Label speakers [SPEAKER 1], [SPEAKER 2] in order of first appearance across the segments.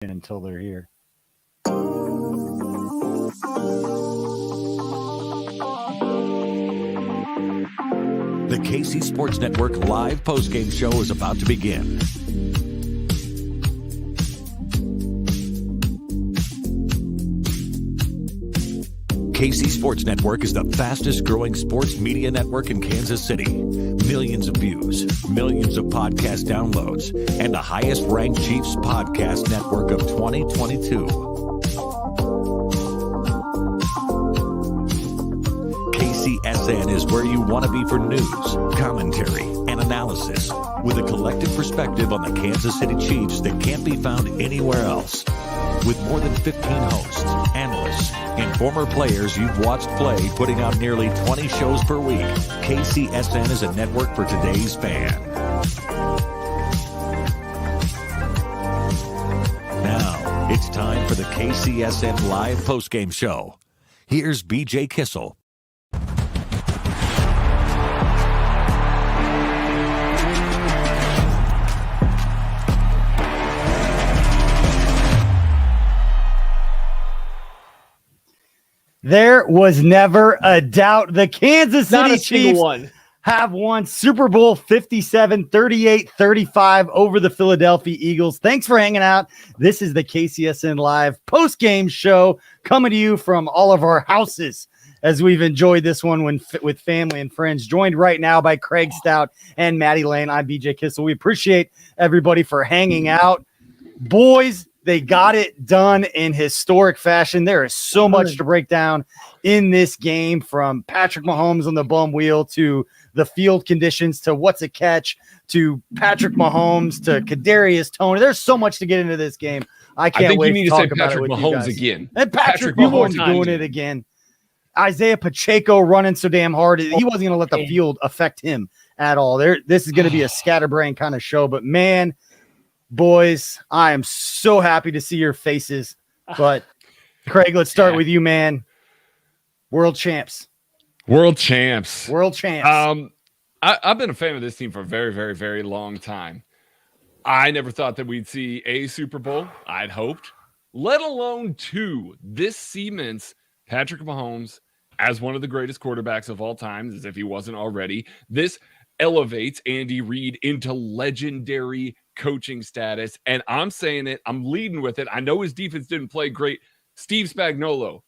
[SPEAKER 1] until they're here.
[SPEAKER 2] The KC Sports Network live postgame show is about to begin. KC Sports Network is the fastest growing sports media network in Kansas City. Millions of views, millions of podcast downloads, and the highest ranked Chiefs podcast network of 2022. KCSN is where you want to be for news, commentary, and analysis, with a collective perspective on the Kansas City Chiefs that can't be found anywhere else. With more than 15 hosts, analysts, and former players you've watched play, putting out nearly 20 shows per week, KCSN is a network for today's fan. Now, it's time for the KCSN live postgame show. Here's BJ Kissel.
[SPEAKER 1] There was never a doubt the Kansas City Chiefs have won Super Bowl 57, 38-35 over the Philadelphia Eagles. Thanks for hanging out. This is the KCSN Live post-game show coming to you from all of our houses as we've enjoyed this one with family and friends. Joined right now by Craig Stout and Maddie Lane. I'm BJ Kissel. We appreciate everybody for hanging out. Boys, they got it done in historic fashion. There is so much to break down in this game, from Patrick Mahomes on the bum wheel to the field conditions to what's a catch to Patrick Mahomes to Kadarius Toney. There's so much to get into this game. I can't wait
[SPEAKER 3] you need
[SPEAKER 1] to
[SPEAKER 3] to say
[SPEAKER 1] talk about
[SPEAKER 3] Patrick
[SPEAKER 1] it with
[SPEAKER 3] Mahomes
[SPEAKER 1] you guys.
[SPEAKER 3] again.
[SPEAKER 1] And Patrick Mahomes doing it again. Isaiah Pacheco running so damn hard. He wasn't going to let the field affect him at all. This is going to be a scatterbrain kind of show, but man, boys, I am so happy to see your faces. But Craig, let's start with you, man. World champs.
[SPEAKER 3] World champs.
[SPEAKER 1] I've
[SPEAKER 3] been a fan of this team for a very, very, very long time. I never thought that we'd see a Super Bowl. I'd hoped, let alone two. This cements Patrick Mahomes as one of the greatest quarterbacks of all time, as if he wasn't already. This elevates Andy Reid into legendary coaching status, and I'm saying it, I'm leading with it. I know his defense didn't play great. Steve Spagnuolo,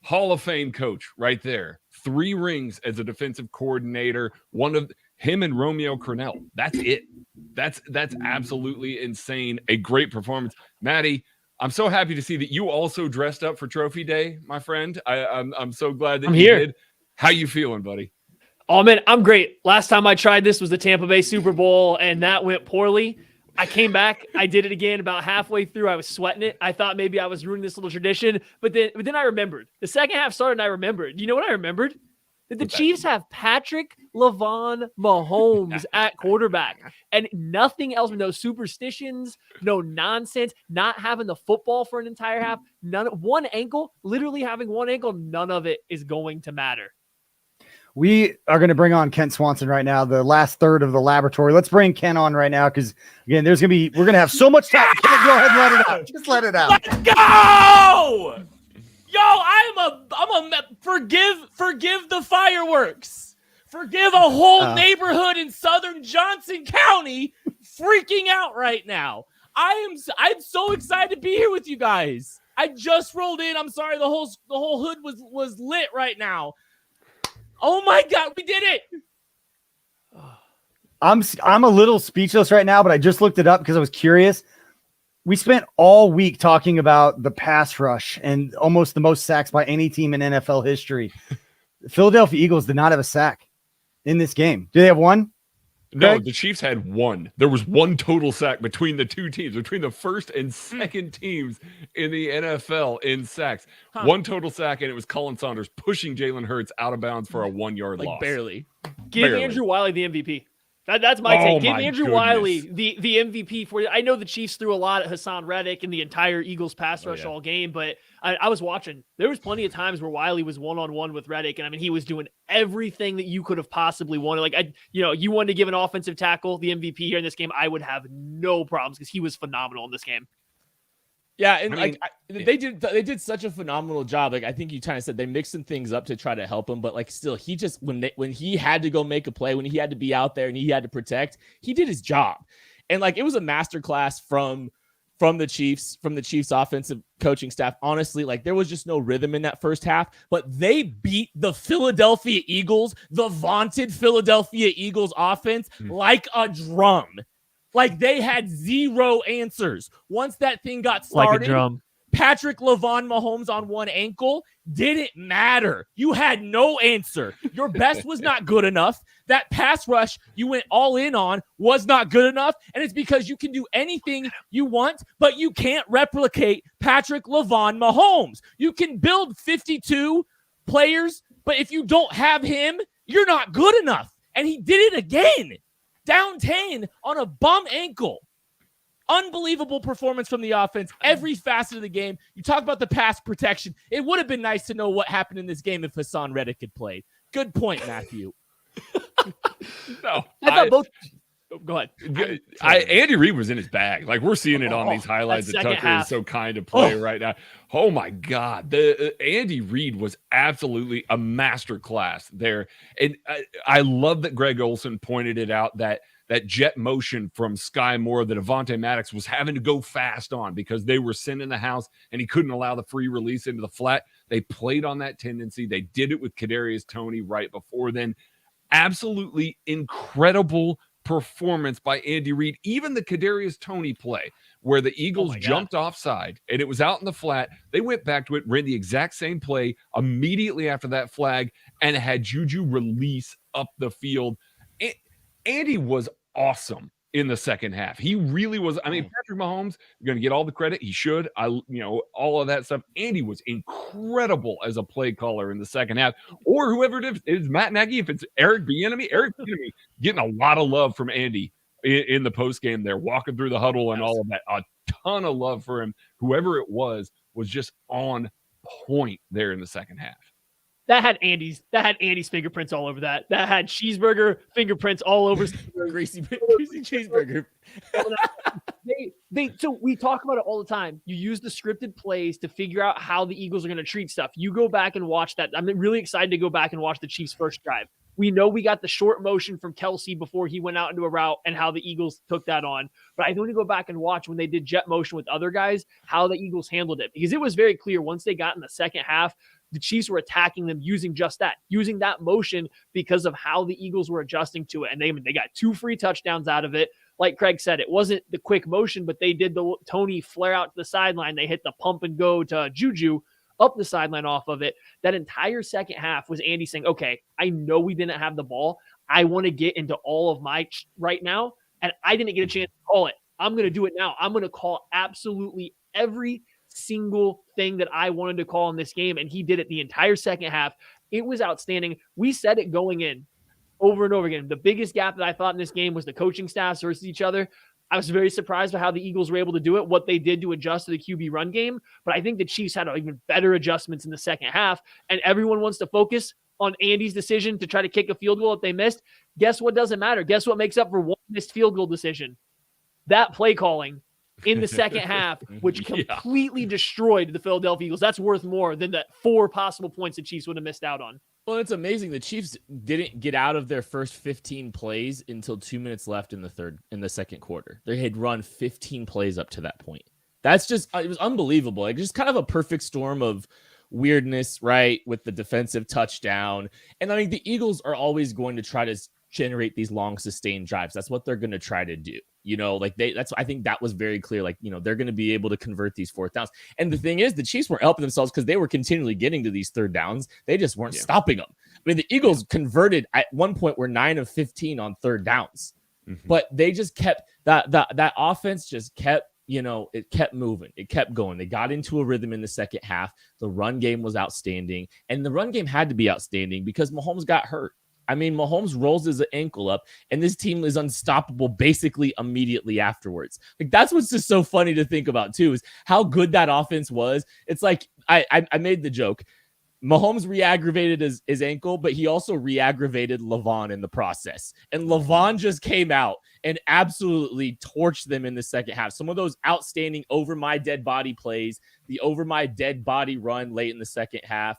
[SPEAKER 3] Hall of Fame coach right there. 3 rings as a defensive coordinator. One of him and Romeo Crennel. That's it. That's absolutely insane. A great performance. Maddie, I'm so happy to see that you also dressed up for Trophy Day, my friend. I'm so glad that you did. How you feeling, buddy?
[SPEAKER 4] Oh, man, I'm great. Last time I tried this was the Tampa Bay Super Bowl, and that went poorly. I came back. I did it again about halfway through. I was sweating it. I thought maybe I was ruining this little tradition, but then I remembered. The second half started, and I remembered. You know what I remembered? That the Chiefs have Patrick LeVon Mahomes at quarterback, and nothing else. No superstitions, no nonsense. Not having the football for an entire half. One ankle, literally having one ankle. None of it is going to matter.
[SPEAKER 1] We are going to bring on Kent Swanson right now, the last third of the laboratory. Let's bring Ken on right now because, again, we're going to have so much time. Ken, go ahead and let it out. Just let it out.
[SPEAKER 5] Let's go! Yo, forgive the fireworks. Forgive a whole neighborhood in southern Johnson County freaking out right now. I'm so excited to be here with you guys. I just rolled in. I'm sorry, the whole hood was lit right now. Oh my God, we did it.
[SPEAKER 1] I'm a little speechless right now, but I just looked it up because I was curious. We spent all week talking about the pass rush and almost the most sacks by any team in NFL history. The Philadelphia Eagles did not have a sack in this game. Do they have one?
[SPEAKER 3] No,
[SPEAKER 1] Craig?
[SPEAKER 3] the Chiefs had one. There was one total sack between the two teams, between the first and second teams in the NFL in sacks. One total sack, and it was Colin Saunders pushing Jalen Hurts out of bounds for a 1-yard loss.
[SPEAKER 4] Barely. Give Andrew Wiley the MVP. That's my take. Give Andrew Wiley the MVP for you. I know the Chiefs threw a lot at Hassan Reddick and the entire Eagles pass rush all game, but I was watching. There was plenty of times where Wiley was one-on-one with Reddick, and I mean, he was doing everything that you could have possibly wanted. Like, you wanted to give an offensive tackle the MVP here in this game, I would have no problems because he was phenomenal in this game.
[SPEAKER 5] Yeah, and they did such a phenomenal job. Like I think you kind of said they mixed some things up to try to help him, but like still, he just when he had to go make a play, when he had to be out there and he had to protect, he did his job. And like it was a masterclass from the Chiefs offensive coaching staff. Honestly, like there was just no rhythm in that first half, but they beat the Philadelphia Eagles, the vaunted Philadelphia Eagles offense, like a drum. Like they had zero answers. Once that thing got started,
[SPEAKER 4] like a drum.
[SPEAKER 5] Patrick Mahomes on one ankle didn't matter. You had no answer. Your best was not good enough. That pass rush you went all in on was not good enough. And it's because you can do anything you want, but you can't replicate Patrick Mahomes. You can build 52 players, but if you don't have him, you're not good enough. And he did it again. Down 10 on a bum ankle. Unbelievable performance from the offense. Every facet of the game. You talk about the pass protection. It would have been nice to know what happened in this game if Hassan Reddick had played. Good point, Matthew.
[SPEAKER 3] No,
[SPEAKER 4] I thought both. Oh, go ahead.
[SPEAKER 3] Andy Reid was in his bag. Like we're seeing it on these highlights that Tucker is so kind to play right now. Oh my God, Andy Reid was absolutely a masterclass there, and I love that Greg Olsen pointed it out that jet motion from Sky Moore that Avonte Maddox was having to go fast on because they were sending the house and he couldn't allow the free release into the flat. They played on that tendency. They did it with Kadarius Toney right before then. Absolutely incredible performance by Andy Reid. Even the Kadarius Toney play where the Eagles jumped offside and it was out in the flat. They went back to it, ran the exact same play immediately after that flag and had Juju release up the field. Andy was awesome in the second half. He really was. I mean, Patrick Mahomes, you're going to get all the credit. He should. All of that stuff. Andy was incredible as a play caller in the second half, or whoever it is, Matt Nagy, if it's Eric Bieniemy getting a lot of love from Andy in the post game there, walking through the huddle and all of that. A ton of love for him. Whoever it was just on point there in the second half.
[SPEAKER 4] That had Andy's fingerprints all over that. That had cheeseburger fingerprints all over
[SPEAKER 5] greasy cheeseburger.
[SPEAKER 4] So we talk about it all the time. You use the scripted plays to figure out how the Eagles are going to treat stuff. You go back and watch that. I'm really excited to go back and watch the Chiefs' first drive. We know we got the short motion from Kelsey before he went out into a route and how the Eagles took that on. But I want to go back and watch when they did jet motion with other guys, how the Eagles handled it. Because it was very clear once they got in the second half, the Chiefs were attacking them using that motion because of how the Eagles were adjusting to it. And they got 2 free touchdowns out of it. Like Craig said, it wasn't the quick motion, but they did the Toney flare out to the sideline. They hit the pump and go to Juju up the sideline off of it. That entire second half was Andy saying, okay, I know we didn't have the ball. I want to get into all of my right now. And I didn't get a chance to call it. I'm going to do it now. I'm going to call absolutely every single thing that I wanted to call in this game. And he did it the entire second half. It was outstanding. We said it going in over and over again. The biggest gap that I thought in this game was the coaching staffs versus each other. I was very surprised by how the Eagles were able to do it, what they did to adjust to the QB run game. But I think the Chiefs had even better adjustments in the second half. And everyone wants to focus on Andy's decision to try to kick a field goal if they missed. Guess what doesn't matter? Guess what makes up for one missed field goal decision? That play calling in the second half, which completely destroyed the Philadelphia Eagles. That's worth more than the 4 possible points the Chiefs would have missed out on.
[SPEAKER 5] Well, it's amazing. The Chiefs didn't get out of their first 15 plays until 2 minutes left in the second quarter. They had run 15 plays up to that point. That's just, it was unbelievable. Like just kind of a perfect storm of weirdness, right? With the defensive touchdown. And I mean, the Eagles are always going to try to generate these long sustained drives. That's what they're going to try to do. I think that was very clear. Like, they're going to be able to convert these 4th downs. And the thing is, the Chiefs weren't helping themselves because they were continually getting to these 3rd downs. They just weren't stopping them. I mean, the Eagles converted at one point were 9 of 15 on 3rd downs, but they just kept that offense just kept, it kept moving. It kept going. They got into a rhythm in the second half. The run game was outstanding, and the run game had to be outstanding because Mahomes got hurt. I mean, Mahomes rolls his ankle up, and this team is unstoppable basically immediately afterwards. Like, that's what's just so funny to think about, too, is how good that offense was. It's like, I made the joke. Mahomes re-aggravated his ankle, but he also re-aggravated Lavon in the process. And Lavon just came out and absolutely torched them in the second half. Some of those outstanding over my dead body plays, the over my dead body run late in the second half.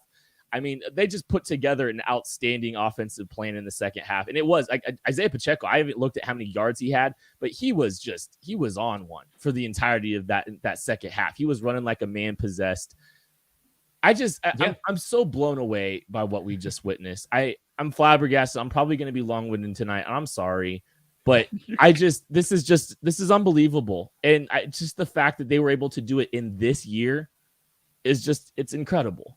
[SPEAKER 5] I mean, they just put together an outstanding offensive plan in the second half. And it was like Isaiah Pacheco. I haven't looked at how many yards he had, but he was on one for the entirety of that second half. He was running like a man possessed. I'm so blown away by what we just witnessed. I'm flabbergasted. I'm probably going to be long-winded tonight. I'm sorry, but this is unbelievable. And just the fact that they were able to do it in this year it's incredible.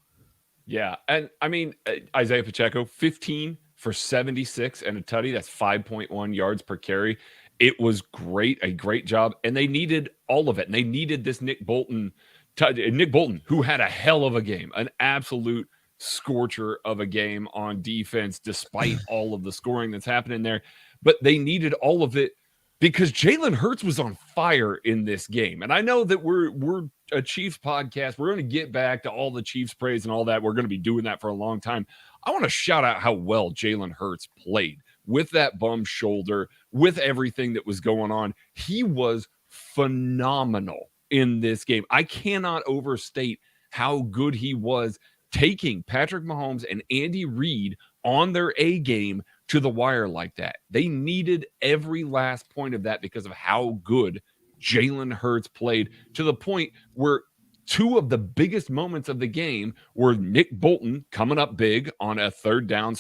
[SPEAKER 3] Yeah. And I mean, Isaiah Pacheco, 15 for 76 and a tutty. That's 5.1 yards per carry. It was great. A great job. And they needed all of it. And they needed this Nick Bolton, who had a hell of a game, an absolute scorcher of a game on defense, despite all of the scoring that's happening there. But they needed all of it because Jalen Hurts was on fire in this game. And I know that we're a Chiefs podcast. We're going to get back to all the Chiefs praise and all that. We're going to be doing that for a long time. I want to shout out how well Jalen Hurts played with that bum shoulder, with everything that was going on. He was phenomenal in this game. I cannot overstate how good he was, taking Patrick Mahomes and Andy Reid on their A game to the wire like that. They needed every last point of that because of how good Jalen Hurts played, to the point where two of the biggest moments of the game were Nick Bolton coming up big on a third down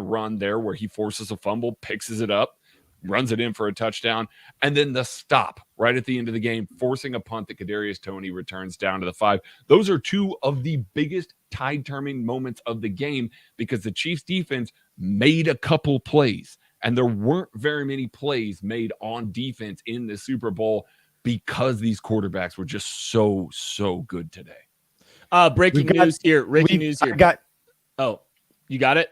[SPEAKER 3] run there where he forces a fumble, picks it up, runs it in for a touchdown, and then the stop right at the end of the game, forcing a punt that Kadarius Toney returns down to the 5. Those are two of the biggest tide-turning moments of the game because the Chiefs defense made a couple plays, and there weren't very many plays made on defense in the Super Bowl because these quarterbacks were just so good today.
[SPEAKER 5] Breaking news here. Oh, you got it?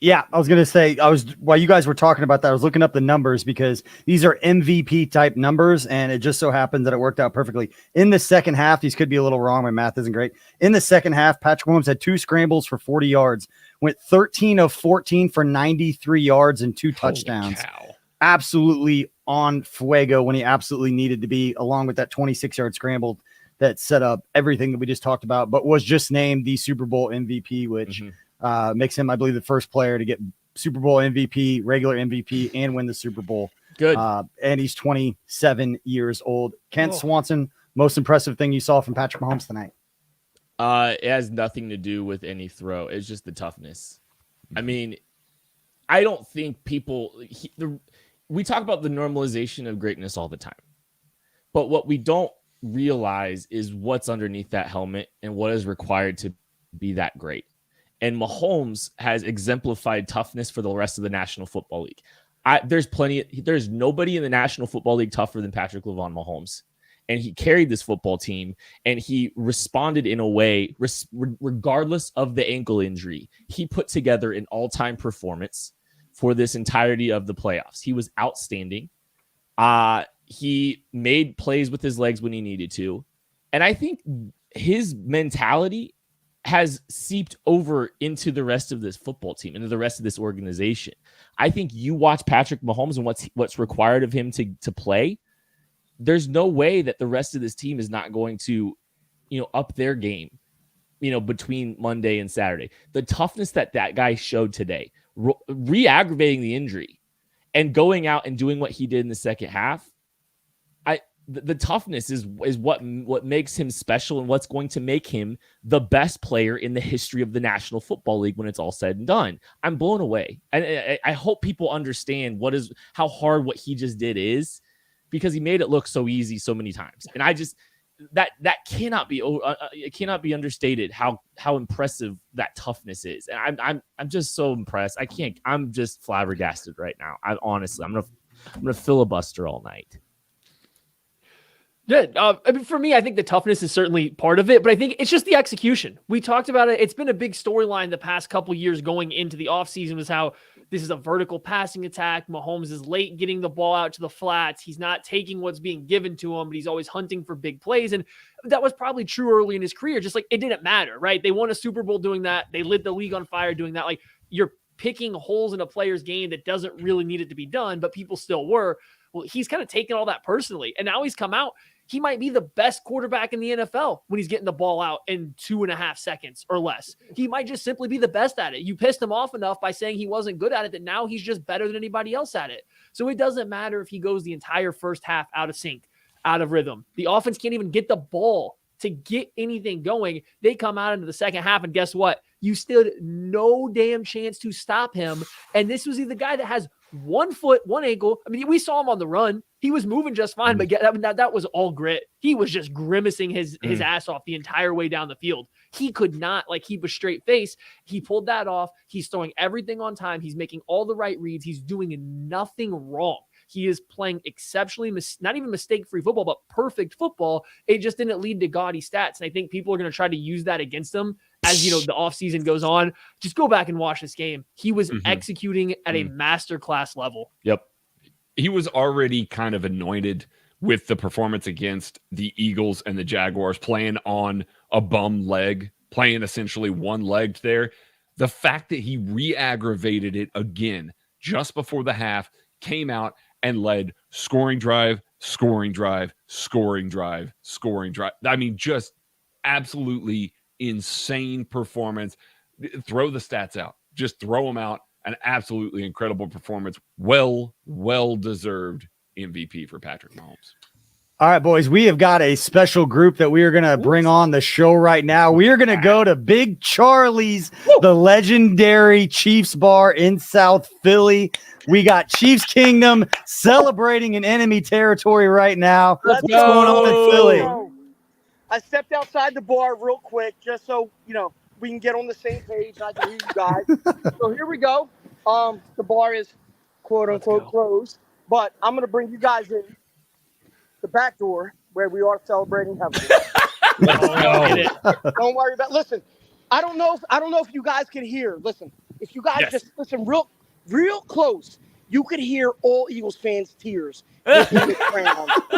[SPEAKER 1] Yeah, I was going to say, while you guys were talking about that, I was looking up the numbers because these are MVP type numbers, and it just so happens that it worked out perfectly. In the second half, these could be a little wrong. My math isn't great. In the second half, Patrick Mahomes had 2 scrambles for 40 yards, went 13 of 14 for 93 yards and 2 touchdowns. Absolutely on fuego when he absolutely needed to be, along with that 26-yard scramble that set up everything that we just talked about, but was just named the Super Bowl MVP, which makes him, I believe, the first player to get Super Bowl MVP, regular MVP, and win the Super Bowl.
[SPEAKER 5] Good.
[SPEAKER 1] And he's 27 years old. Kent Swanson, most impressive thing you saw from Patrick Mahomes tonight?
[SPEAKER 5] It has nothing to do with any throw. It's just the toughness. I mean, I don't think we talk about the normalization of greatness all the time, but what we don't realize is what's underneath that helmet and what is required to be that great. And Mahomes has exemplified toughness for the rest of the National Football League. There's nobody in the National Football League tougher than Patrick Lavon Mahomes. And he carried this football team, and he responded in a way, regardless of the ankle injury. He put together an all-time performance for this entirety of the playoffs. He was outstanding. He made plays with his legs when he needed to. And I think his mentality has seeped over into the rest of this football team, into the rest of this organization. I think you watch Patrick Mahomes and what's required of him to play. There's no way that the rest of this team is not going to, up their game, between Monday and Saturday. The toughness that guy showed today, re-aggravating the injury and going out and doing what he did in the second half. The toughness is what makes him special and what's going to make him the best player in the history of the National Football League when it's all said and done. I'm blown away. And I hope people understand how hard what he just did is, because he made it look so easy so many times. And I just, that cannot be, it cannot be understated how impressive that toughnness is. And I'm just so impressed. I'm just flabbergasted right now. I'm going to filibuster all night.
[SPEAKER 4] Yeah, I mean, for me, I think the toughness is certainly part of it, but I think it's just the execution. We talked about it. It's been a big storyline the past couple years going into the offseason, was how This is a vertical passing attack. Mahomes is late getting the ball out to the flats. He's not taking what's being given to him, but he's always hunting for big plays. And that was probably true early in his career. Just like it didn't matter, right? They won a Super Bowl doing that. They lit the league on fire doing that. Like you're picking holes in a player's game that doesn't really need it to be done, but people still were. Well, he's kind of taken all that personally. And now he's come out. He might be the best quarterback in the NFL when he's getting the ball out in 2.5 seconds or less. He might just simply be the best at it. You pissed him off enough by saying he wasn't good at it that now he's just better than anybody else at it. So it doesn't matter if he goes the entire first half out of sync, out of rhythm. The offense can't even get the ball to get anything going. They come out into the second half, and guess what? You stood no damn chance to stop him. And this was the guy that has 1 foot, 1 ankle. I mean, we saw him on the run. He was moving just fine, but that was all grit. He was just grimacing his ass off the entire way down the field. He could not keep a straight face. He pulled that off. He's throwing everything on time. He's making all the right reads. He's doing nothing wrong. He is playing exceptionally, not even mistake-free football, but perfect football. It just didn't lead to gaudy stats. And I think people are going to try to use that against him as, the offseason goes on. Just go back and watch this game. He was executing at a masterclass level.
[SPEAKER 3] Yep. He was already kind of anointed with the performance against the Eagles and the Jaguars, playing on a bum leg, playing essentially one-legged there. The fact that he re-aggravated it again just before the half, came out and led scoring drive, scoring drive, scoring drive, scoring drive. I mean, just absolutely insane performance. Throw the stats out. Just throw them out. An absolutely incredible performance. Well-deserved MVP for Patrick Mahomes.
[SPEAKER 1] All right, boys, we have got a special group that we are going to bring on the show right now. We are going to go to Big Charlie's, the legendary Chiefs bar in South Philly. We got Chiefs Kingdom celebrating in enemy territory right now.
[SPEAKER 6] What's
[SPEAKER 1] going on in Philly?
[SPEAKER 6] I stepped outside the bar real quick just so, we can get on the same page and I can hear you guys. So here we go. The bar is quote-unquote closed, but I'm going to bring you guys in the back door where we are celebrating heavily. Don't worry about. Listen, I don't know if you guys can hear. Listen, if you guys just listen real close, you could hear all Eagles fans' tears. I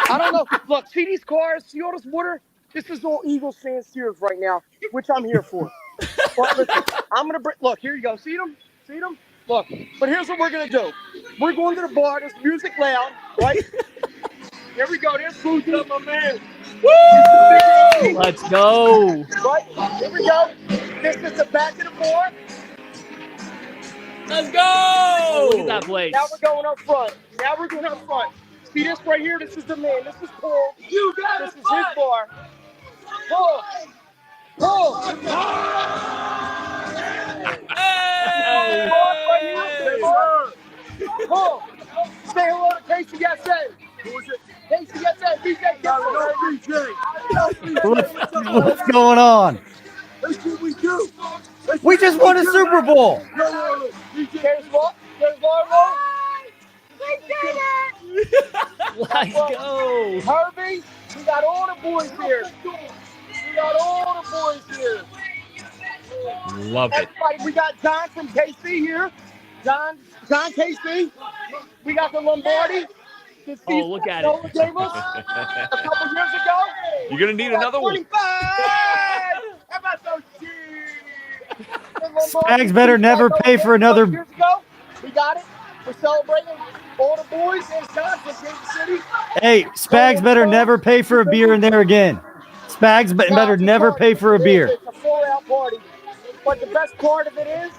[SPEAKER 6] don't know. Look, see these cars, see all this water. This is all Eagles fans' tears right now, which I'm here for. Well, listen, I'm gonna bring. Look, here you go. See them? See them? Look. But here's what we're gonna do. We're going to the bar. There's music loud, right? Here we go. There's Boozy, my man.
[SPEAKER 4] Woo! Let's go.
[SPEAKER 6] Right? Here we go. This is the back of the bar.
[SPEAKER 5] Let's go.
[SPEAKER 4] Look at that place.
[SPEAKER 6] Now we're going up front. See this right here? This is the man. This is Paul. This is his bar. Paul.
[SPEAKER 5] Hey!
[SPEAKER 6] Paul. Say hello to KCSA. Who is it? KCSA. DJ Kissel.
[SPEAKER 1] What's going on?
[SPEAKER 6] That's what we do.
[SPEAKER 1] We just won a Super Bowl.
[SPEAKER 6] There's Marlo.
[SPEAKER 4] Let's go.
[SPEAKER 6] Herbie, we got all the boys here.
[SPEAKER 3] Love it.
[SPEAKER 6] Everybody, we got John from KC here. John KC. We got the Lombardi.
[SPEAKER 4] Oh, look at it.
[SPEAKER 6] Gave us a couple years ago.
[SPEAKER 3] You're going to need another one.
[SPEAKER 6] 25. How about those cheers?
[SPEAKER 1] Spags better never pay for another.
[SPEAKER 6] Years ago, we got it. We're celebrating all the boys and John from Kansas City.
[SPEAKER 1] Hey, Spags better never pay for a beer in there again. Spags better never pay for a beer.
[SPEAKER 6] It's a full-out party. But the best part of it is,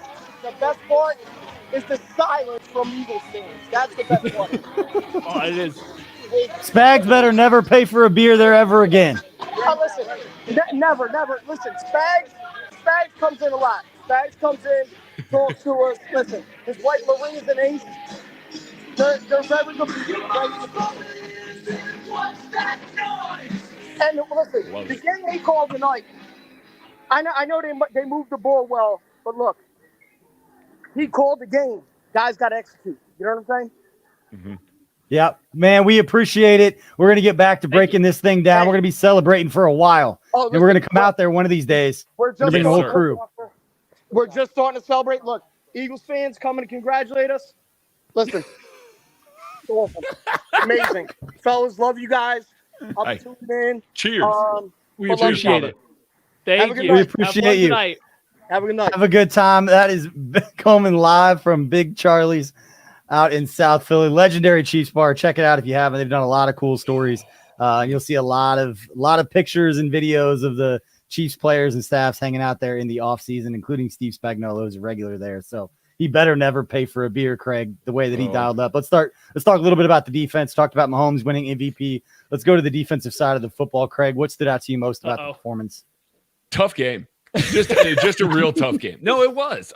[SPEAKER 6] the silence from Eagles fans. That's the best part.
[SPEAKER 4] Oh, it is.
[SPEAKER 1] Spags better never pay for a beer there ever again.
[SPEAKER 6] Listen, never. Listen, Spags comes in a lot. Spags comes in, talks to us. Listen, his wife Maria's an ace. They're very good people. And listen, the game they called tonight, I know they moved the ball well, but look, he called the game. Guys got to execute. You know what I'm saying?
[SPEAKER 3] Mm-hmm.
[SPEAKER 1] Yeah, man, we appreciate it. We're going to get back to breaking this thing down. We're going to be celebrating for a while. And we're going to come out there one of these days.
[SPEAKER 6] We're just
[SPEAKER 1] the whole crew.
[SPEAKER 6] We're just starting to celebrate. Look, Eagles fans coming to congratulate us. Listen, it's awesome. Amazing. Fellas, love you guys. I'll be tuning in.
[SPEAKER 3] Cheers.
[SPEAKER 4] We appreciate it. Thank you.
[SPEAKER 1] We appreciate you.
[SPEAKER 6] Have a good night.
[SPEAKER 1] Have a good time. That is coming live from Big Charlie's out in South Philly. Legendary Chiefs bar. Check it out if you haven't. They've done a lot of cool stories. You'll see a lot of pictures and videos of the Chiefs players and staffs hanging out there in the off season, including Steve Spagnuolo, who's a regular there. So he better never pay for a beer, Craig, the way that he dialed up. Let's talk a little bit about the defense. Talked about Mahomes winning MVP. Let's go to the defensive side of the football. Craig, what stood out to you most about the performance?
[SPEAKER 3] Tough game. Just a real tough game. No, it was.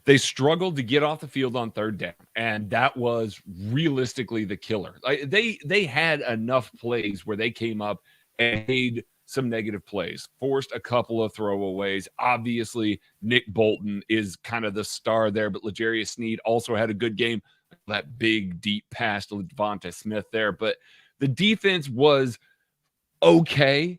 [SPEAKER 3] They struggled to get off the field on third down, and that was realistically the killer. They had enough plays where they came up and made some negative plays, forced a couple of throwaways. Obviously, Nick Bolton is kind of the star there, but L'Jarius Sneed also had a good game. That big, deep pass to Devonta Smith there, but the defense was okay.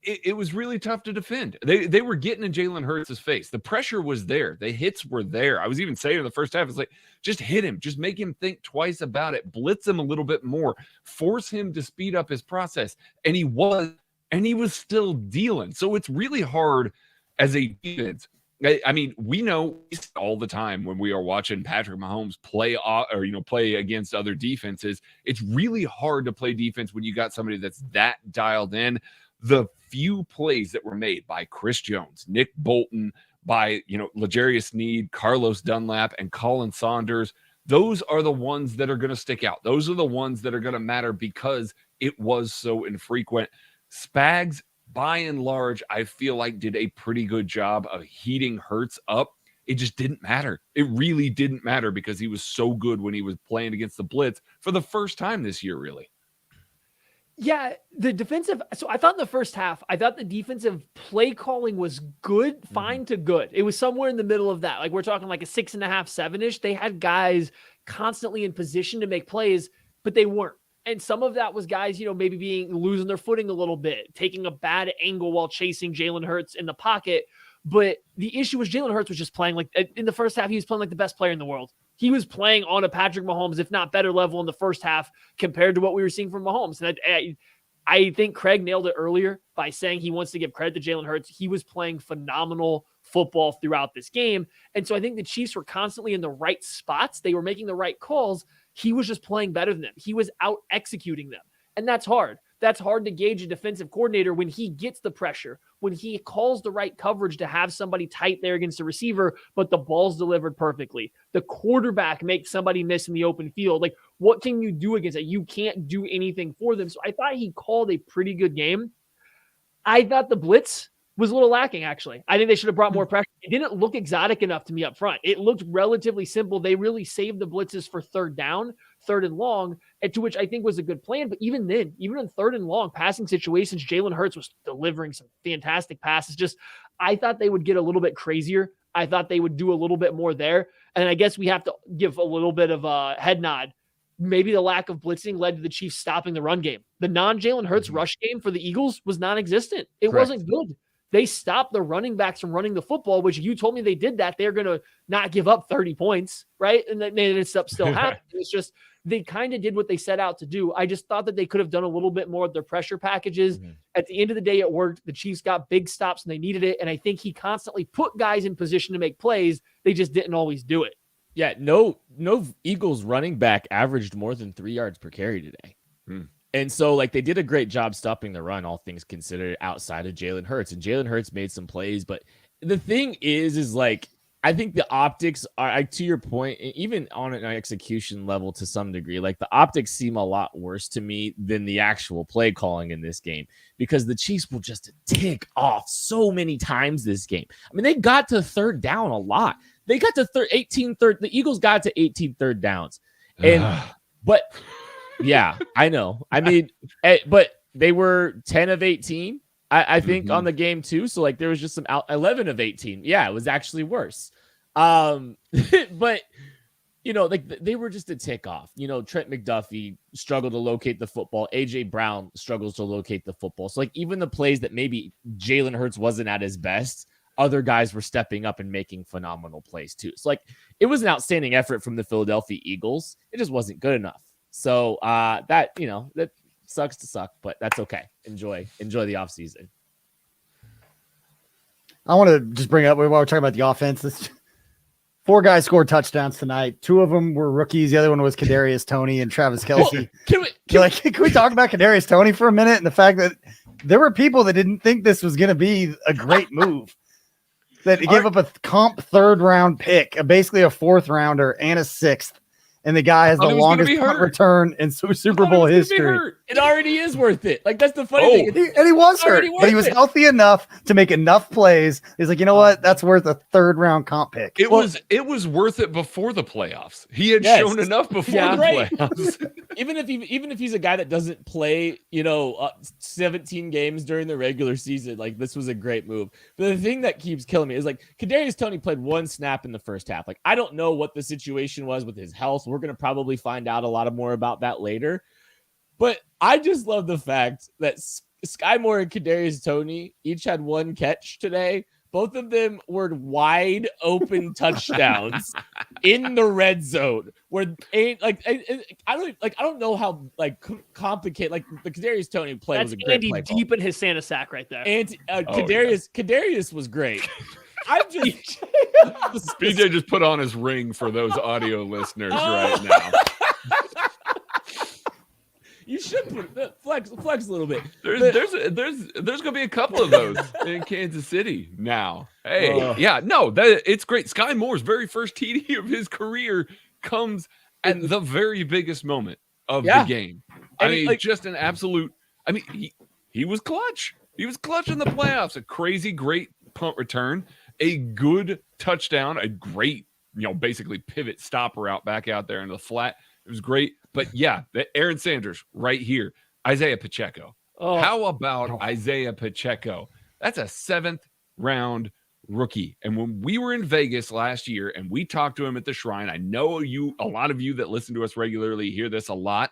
[SPEAKER 3] It was really tough to defend. They were getting in Jalen Hurts' face. The pressure was there. The hits were there. I was even saying in the first half, it's like, just hit him. Just make him think twice about it. Blitz him a little bit more. Force him to speed up his process. And he was still dealing. So it's really hard as a defense. I mean, we know all the time when we are watching Patrick Mahomes play against other defenses, it's really hard to play defense when you got somebody that's that dialed in. The few plays that were made by Chris Jones, Nick Bolton, by L'Jarius Sneed, Carlos Dunlap, and Colin Saunders, those are the ones that are going to stick out. Those are the ones that are going to matter because it was so infrequent. Spags, by and large, I feel like did a pretty good job of heating Hurts up. It just didn't matter. It really didn't matter because he was so good when he was playing against the blitz for the first time this year, really.
[SPEAKER 4] Yeah, the defensive. So I thought in the first half, I thought the defensive play calling was good, fine to good. It was somewhere in the middle of that. Like we're talking like a 6.5, 7-ish. They had guys constantly in position to make plays, but they weren't. And some of that was guys, maybe losing their footing a little bit, taking a bad angle while chasing Jalen Hurts in the pocket. But the issue was Jalen Hurts was just playing like in the first half, he was playing like the best player in the world. He was playing on a Patrick Mahomes, if not better level in the first half compared to what we were seeing from Mahomes. And I think Craig nailed it earlier by saying he wants to give credit to Jalen Hurts. He was playing phenomenal football throughout this game. And so I think the Chiefs were constantly in the right spots. They were making the right calls. He was just playing better than them. He was out executing them. And that's hard. That's hard to gauge a defensive coordinator when he gets the pressure, when he calls the right coverage to have somebody tight there against the receiver, but the ball's delivered perfectly. The quarterback makes somebody miss in the open field. Like, what can you do against it? You can't do anything for them. So I thought he called a pretty good game. I thought the blitz was a little lacking, actually. I think they should have brought more pressure. It didn't look exotic enough to me up front. It looked relatively simple. They really saved the blitzes for third down, third and long, and to which I think was a good plan. But even then, even in third and long passing situations, Jalen Hurts was delivering some fantastic passes. Just, I thought they would get a little bit crazier. I thought they would do a little bit more there. And I guess we have to give a little bit of a head nod. Maybe the lack of blitzing led to the Chiefs stopping the run game. The non-Jalen Hurts rush game for the Eagles was non-existent. It wasn't good. They stopped the running backs from running the football, which you told me they did that. They're going to not give up 30 points, right? And then it still happened. It's just they kind of did what they set out to do. I just thought that they could have done a little bit more of their pressure packages. At the end of the day, it worked. The Chiefs got big stops and they needed it. And I think he constantly put guys in position to make plays. They just didn't always do it.
[SPEAKER 5] Yeah, no Eagles running back averaged more than 3 yards per carry today. And so, like, they did a great job stopping the run, all things considered, outside of Jalen Hurts. And Jalen Hurts made some plays. But the thing is like, I think the optics are, to your point, even on an execution level to some degree, like the optics seem a lot worse to me than the actual play calling in this game, because the Chiefs will just tick off so many times this game. I mean, they got to third down a lot. They got to 18 third. The Eagles got to 18 third downs. But yeah, I know. I mean, but they were 10 of 18, I think, on the game too. So like there was just some 11 of 18. Yeah, it was actually worse. But like they were just a tick off. Trent McDuffie struggled to locate the football. AJ Brown struggles to locate the football. So like even the plays that maybe Jalen Hurts wasn't at his best, other guys were stepping up and making phenomenal plays too. So like it was an outstanding effort from the Philadelphia Eagles. It just wasn't good enough. So that sucks to suck, but that's okay. Enjoy the offseason.
[SPEAKER 1] I want to just bring up while we're talking about the offense. 4 guys scored touchdowns tonight. 2 of them were rookies. The other one was Kadarius Toney and Travis Kelce.
[SPEAKER 5] Can we
[SPEAKER 1] talk about Kadarius Toney for a minute and the fact that there were people that didn't think this was going to be a great move? That gave up a comp 3rd round pick, basically a 4th rounder and a 6th. And the guy has the longest punt return in Super Bowl history.
[SPEAKER 5] It already is worth it. Like, that's the funny thing.
[SPEAKER 1] And he was hurt, but he was healthy enough to make enough plays. He's like, you know what? That's worth a 3rd round comp pick.
[SPEAKER 3] It was worth it before the playoffs. He had shown enough before the playoffs.
[SPEAKER 5] even if he's a guy that doesn't play, 17 games during the regular season, like, this was a great move. But the thing that keeps killing me is, like, Kadarius Toney played 1 snap in the first half. Like, I don't know what the situation was with his health. We're going to probably find out a lot more about that later. But I just love the fact that Sky Moore and Kadarius Toney each had 1 catch today. Both of them were wide open touchdowns in the red zone. Where I don't know how complicated the Kadarius Toney play was a great
[SPEAKER 4] Andy
[SPEAKER 5] play.
[SPEAKER 4] Deep in his Santa sack right there.
[SPEAKER 5] And Kadarius was great. I'm just
[SPEAKER 3] BJ just put on his ring for those audio listeners right now.
[SPEAKER 5] You should put flex a little bit.
[SPEAKER 3] There's gonna be a couple of those in Kansas City now. Hey, it's great. Sky Moore's very first TD of his career comes at the very biggest moment of the game. I mean, just an absolute. I mean, he was clutch. He was clutch in the playoffs. A crazy great punt return, a good touchdown, a great basically pivot stopper back out there in the flat. It was great. But Aaron Sanders right here. Isaiah Pacheco. How about Isaiah Pacheco? That's a 7th round rookie. And when we were in Vegas last year and we talked to him at the Shrine, I know a lot of you that listen to us regularly hear this a lot.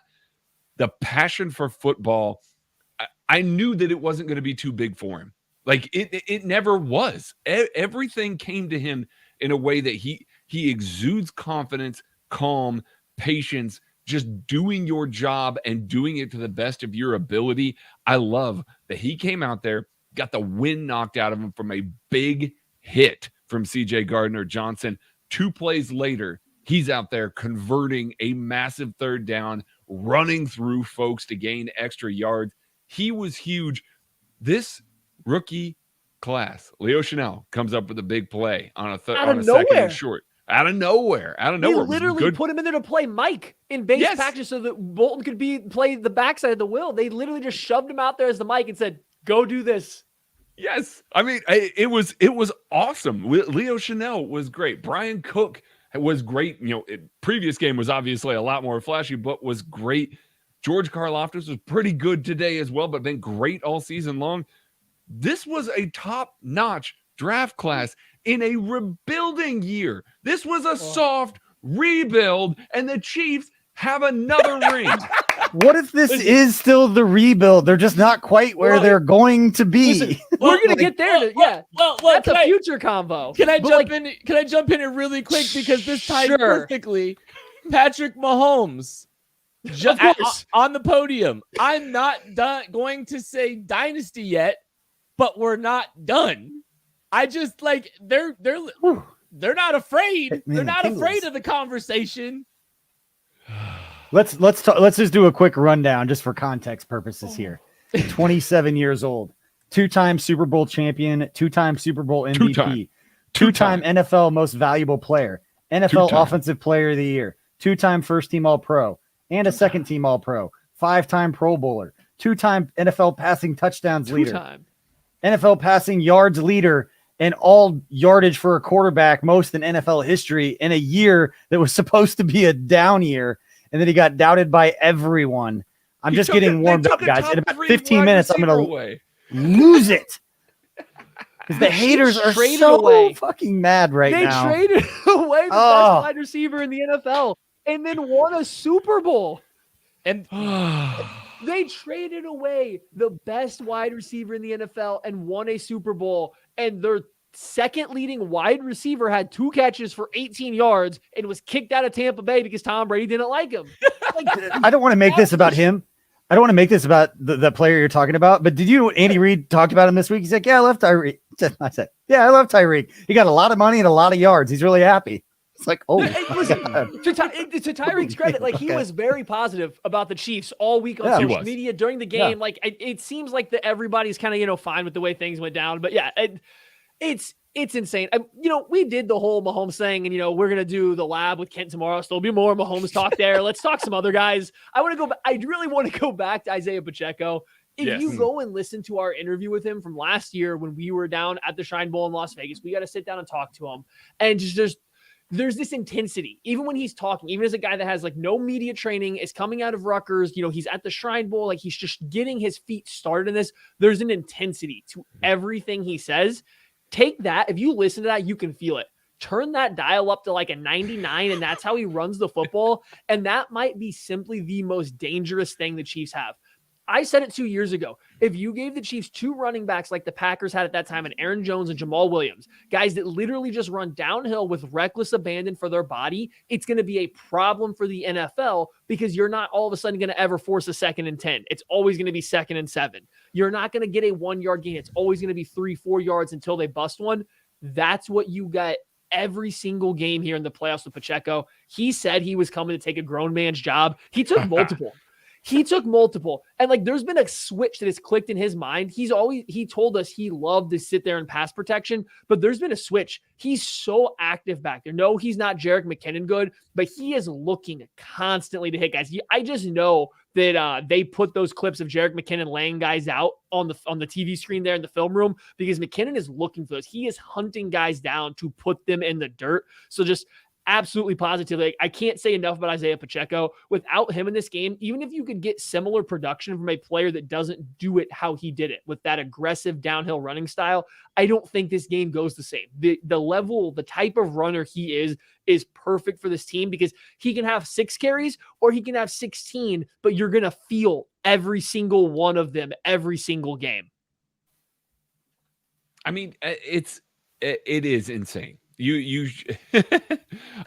[SPEAKER 3] The passion for football, I knew that it wasn't going to be too big for him. Like it never was. Everything came to him in a way that he exudes confidence, calm, patience, just doing your job and doing it to the best of your ability. I love that he came out there, got the wind knocked out of him from a big hit from CJ Gardner-Johnson. 2 plays later, he's out there converting a massive 3rd down, running through folks to gain extra yards. He was huge. This rookie class, Leo Chanel comes up with a big play on a second and short. Out of nowhere.
[SPEAKER 4] They literally put him in there to play Mike in base practice so that Bolton could play the backside of the will. They literally just shoved him out there as the Mike and said, "Go do this."
[SPEAKER 3] Yes, I mean it was awesome. Leo Chanel was great. Brian Cook was great. Previous game was obviously a lot more flashy, but was great. George Karlaftis was pretty good today as well, but been great all season long. This was a top-notch draft class in a rebuilding year. This was a soft rebuild, and the Chiefs have another ring.
[SPEAKER 1] What if this is still the rebuild? They're just not quite where they're going to be.
[SPEAKER 4] Listen, we're going to get there. That's a future combo.
[SPEAKER 5] Can I jump in? Can I jump in really quick because this ties perfectly? Patrick Mahomes, on the podium. I'm not going to say dynasty yet, but we're not done. I just they're not afraid. They're not afraid of the conversation.
[SPEAKER 1] Let's just do a quick rundown just for context purposes here. 27 years old, 2-time Super Bowl champion, 2-time Super Bowl MVP, 2-time NFL most valuable player, NFL offensive player of the year, 2-time first team All-Pro, and a second team All-Pro, 5-time Pro Bowler, 2-time NFL passing touchdowns leader, NFL passing yards leader, and all yardage for a quarterback, most in NFL history, in a year that was supposed to be a down year. And then he got doubted by everyone. I'm just getting warmed up, guys. In about 15 minutes, I'm going to lose it. Because the haters are so fucking mad right now.
[SPEAKER 4] They traded away the best wide receiver in the NFL and then won a Super Bowl. And they traded away the best wide receiver in the NFL and won a Super Bowl. And they're second leading wide receiver had 2 catches for 18 yards and was kicked out of Tampa Bay because Tom Brady didn't like him.
[SPEAKER 1] I don't want to make this about him. I don't want to make this about the player you're talking about, but did you know what Andy Reid talked about him this week? He's like, yeah, I love Tyreek. I said, yeah, I love Tyreek. He got a lot of money and a lot of yards. He's really happy. It's like, oh,
[SPEAKER 4] to Tyreek's credit, like he was very positive about the Chiefs all week on social media during the game. Yeah. Like it seems like that everybody's kind of, fine with the way things went down, but yeah, it's insane. We did the whole Mahomes thing, and we're gonna do the lab with Kent tomorrow. So there'll be more Mahomes talk there. Let's talk some other guys. I really want to go back to Isaiah Pacheco. If you go and listen to our interview with him from last year when we were down at the Shrine Bowl in Las Vegas, we got to sit down and talk to him, and there's this intensity, even when he's talking, even as a guy that has like no media training, is coming out of Rutgers, he's at the Shrine Bowl, like he's just getting his feet started in this. There's an intensity to everything he says. Take that. If you listen to that, you can feel it. Turn that dial up to like a 99, and that's how he runs the football. And that might be simply the most dangerous thing the Chiefs have. I said it 2 years ago. If you gave the Chiefs 2 running backs like the Packers had at that time, and Aaron Jones and Jamal Williams, guys that literally just run downhill with reckless abandon for their body, it's going to be a problem for the NFL because you're not all of a sudden going to ever force a 2nd and 10. It's always going to be 2nd and 7. You're not going to get a 1-yard gain. It's always going to be 3-4 yards until they bust one. That's what you got every single game here in the playoffs with Pacheco. He said he was coming to take a grown man's job. He took multiple. And like, there's been a switch that has clicked in his mind. He told us he loved to sit there in pass protection, but there's been a switch. He's so active back there. No, he's not Jerick McKinnon good, but he is looking constantly to hit guys. I just know that they put those clips of Jerick McKinnon laying guys out on the TV screen there in the film room because McKinnon is looking for those. He is hunting guys down to put them in the dirt. So just absolutely positively, I can't say enough about Isaiah Pacheco. Without him in this game, even if you could get similar production from a player that doesn't do it how he did it with that aggressive downhill running style, I don't think this game goes the same. The level, the type of runner he is perfect for this team because he can have 6 carries or he can have 16, but you're going to feel every single one of them every single game.
[SPEAKER 3] I mean, it is insane.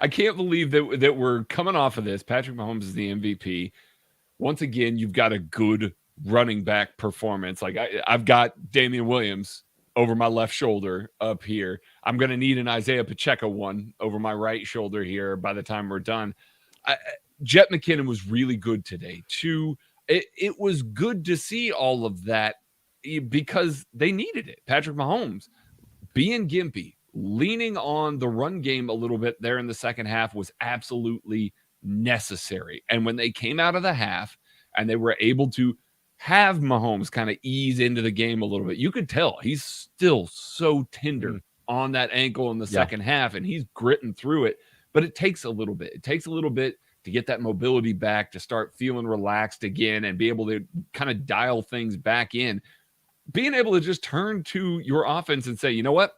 [SPEAKER 3] I can't believe that we're coming off of this. Patrick Mahomes is the MVP. Once again, you've got a good running back performance. Like I've got Damian Williams over my left shoulder up here. I'm going to need an Isaiah Pacheco one over my right shoulder here by the time we're done. Jet McKinnon was really good today too. It was good to see all of that because they needed it. Patrick Mahomes being gimpy, leaning on the run game a little bit there in the second half was absolutely necessary. And when they came out of the half and they were able to have Mahomes kind of ease into the game a little bit, you could tell he's still so tender on that ankle in the second half, and he's gritting through it. But it takes a little bit. It takes a little bit to get that mobility back, to start feeling relaxed again and be able to kind of dial things back in. Being able to just turn to your offense and say, you know what,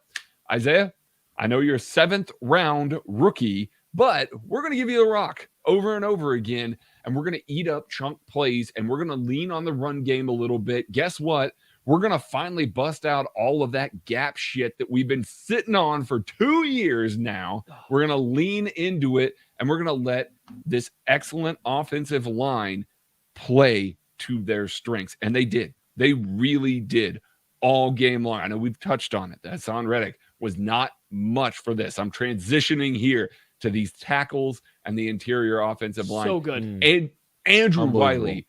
[SPEAKER 3] Isaiah, I know you're a 7th round rookie, but we're going to give you the rock over and over again, and we're going to eat up chunk plays, and we're going to lean on the run game a little bit. Guess what? We're going to finally bust out all of that gap shit that we've been sitting on for 2 years now. We're going to lean into it, and we're going to let this excellent offensive line play to their strengths. And they did. They really did all game long. I know we've touched on it. Hassan Reddick was not much for this. I'm transitioning here to these tackles and the interior offensive line.
[SPEAKER 4] So good.
[SPEAKER 3] And Andrew Wiley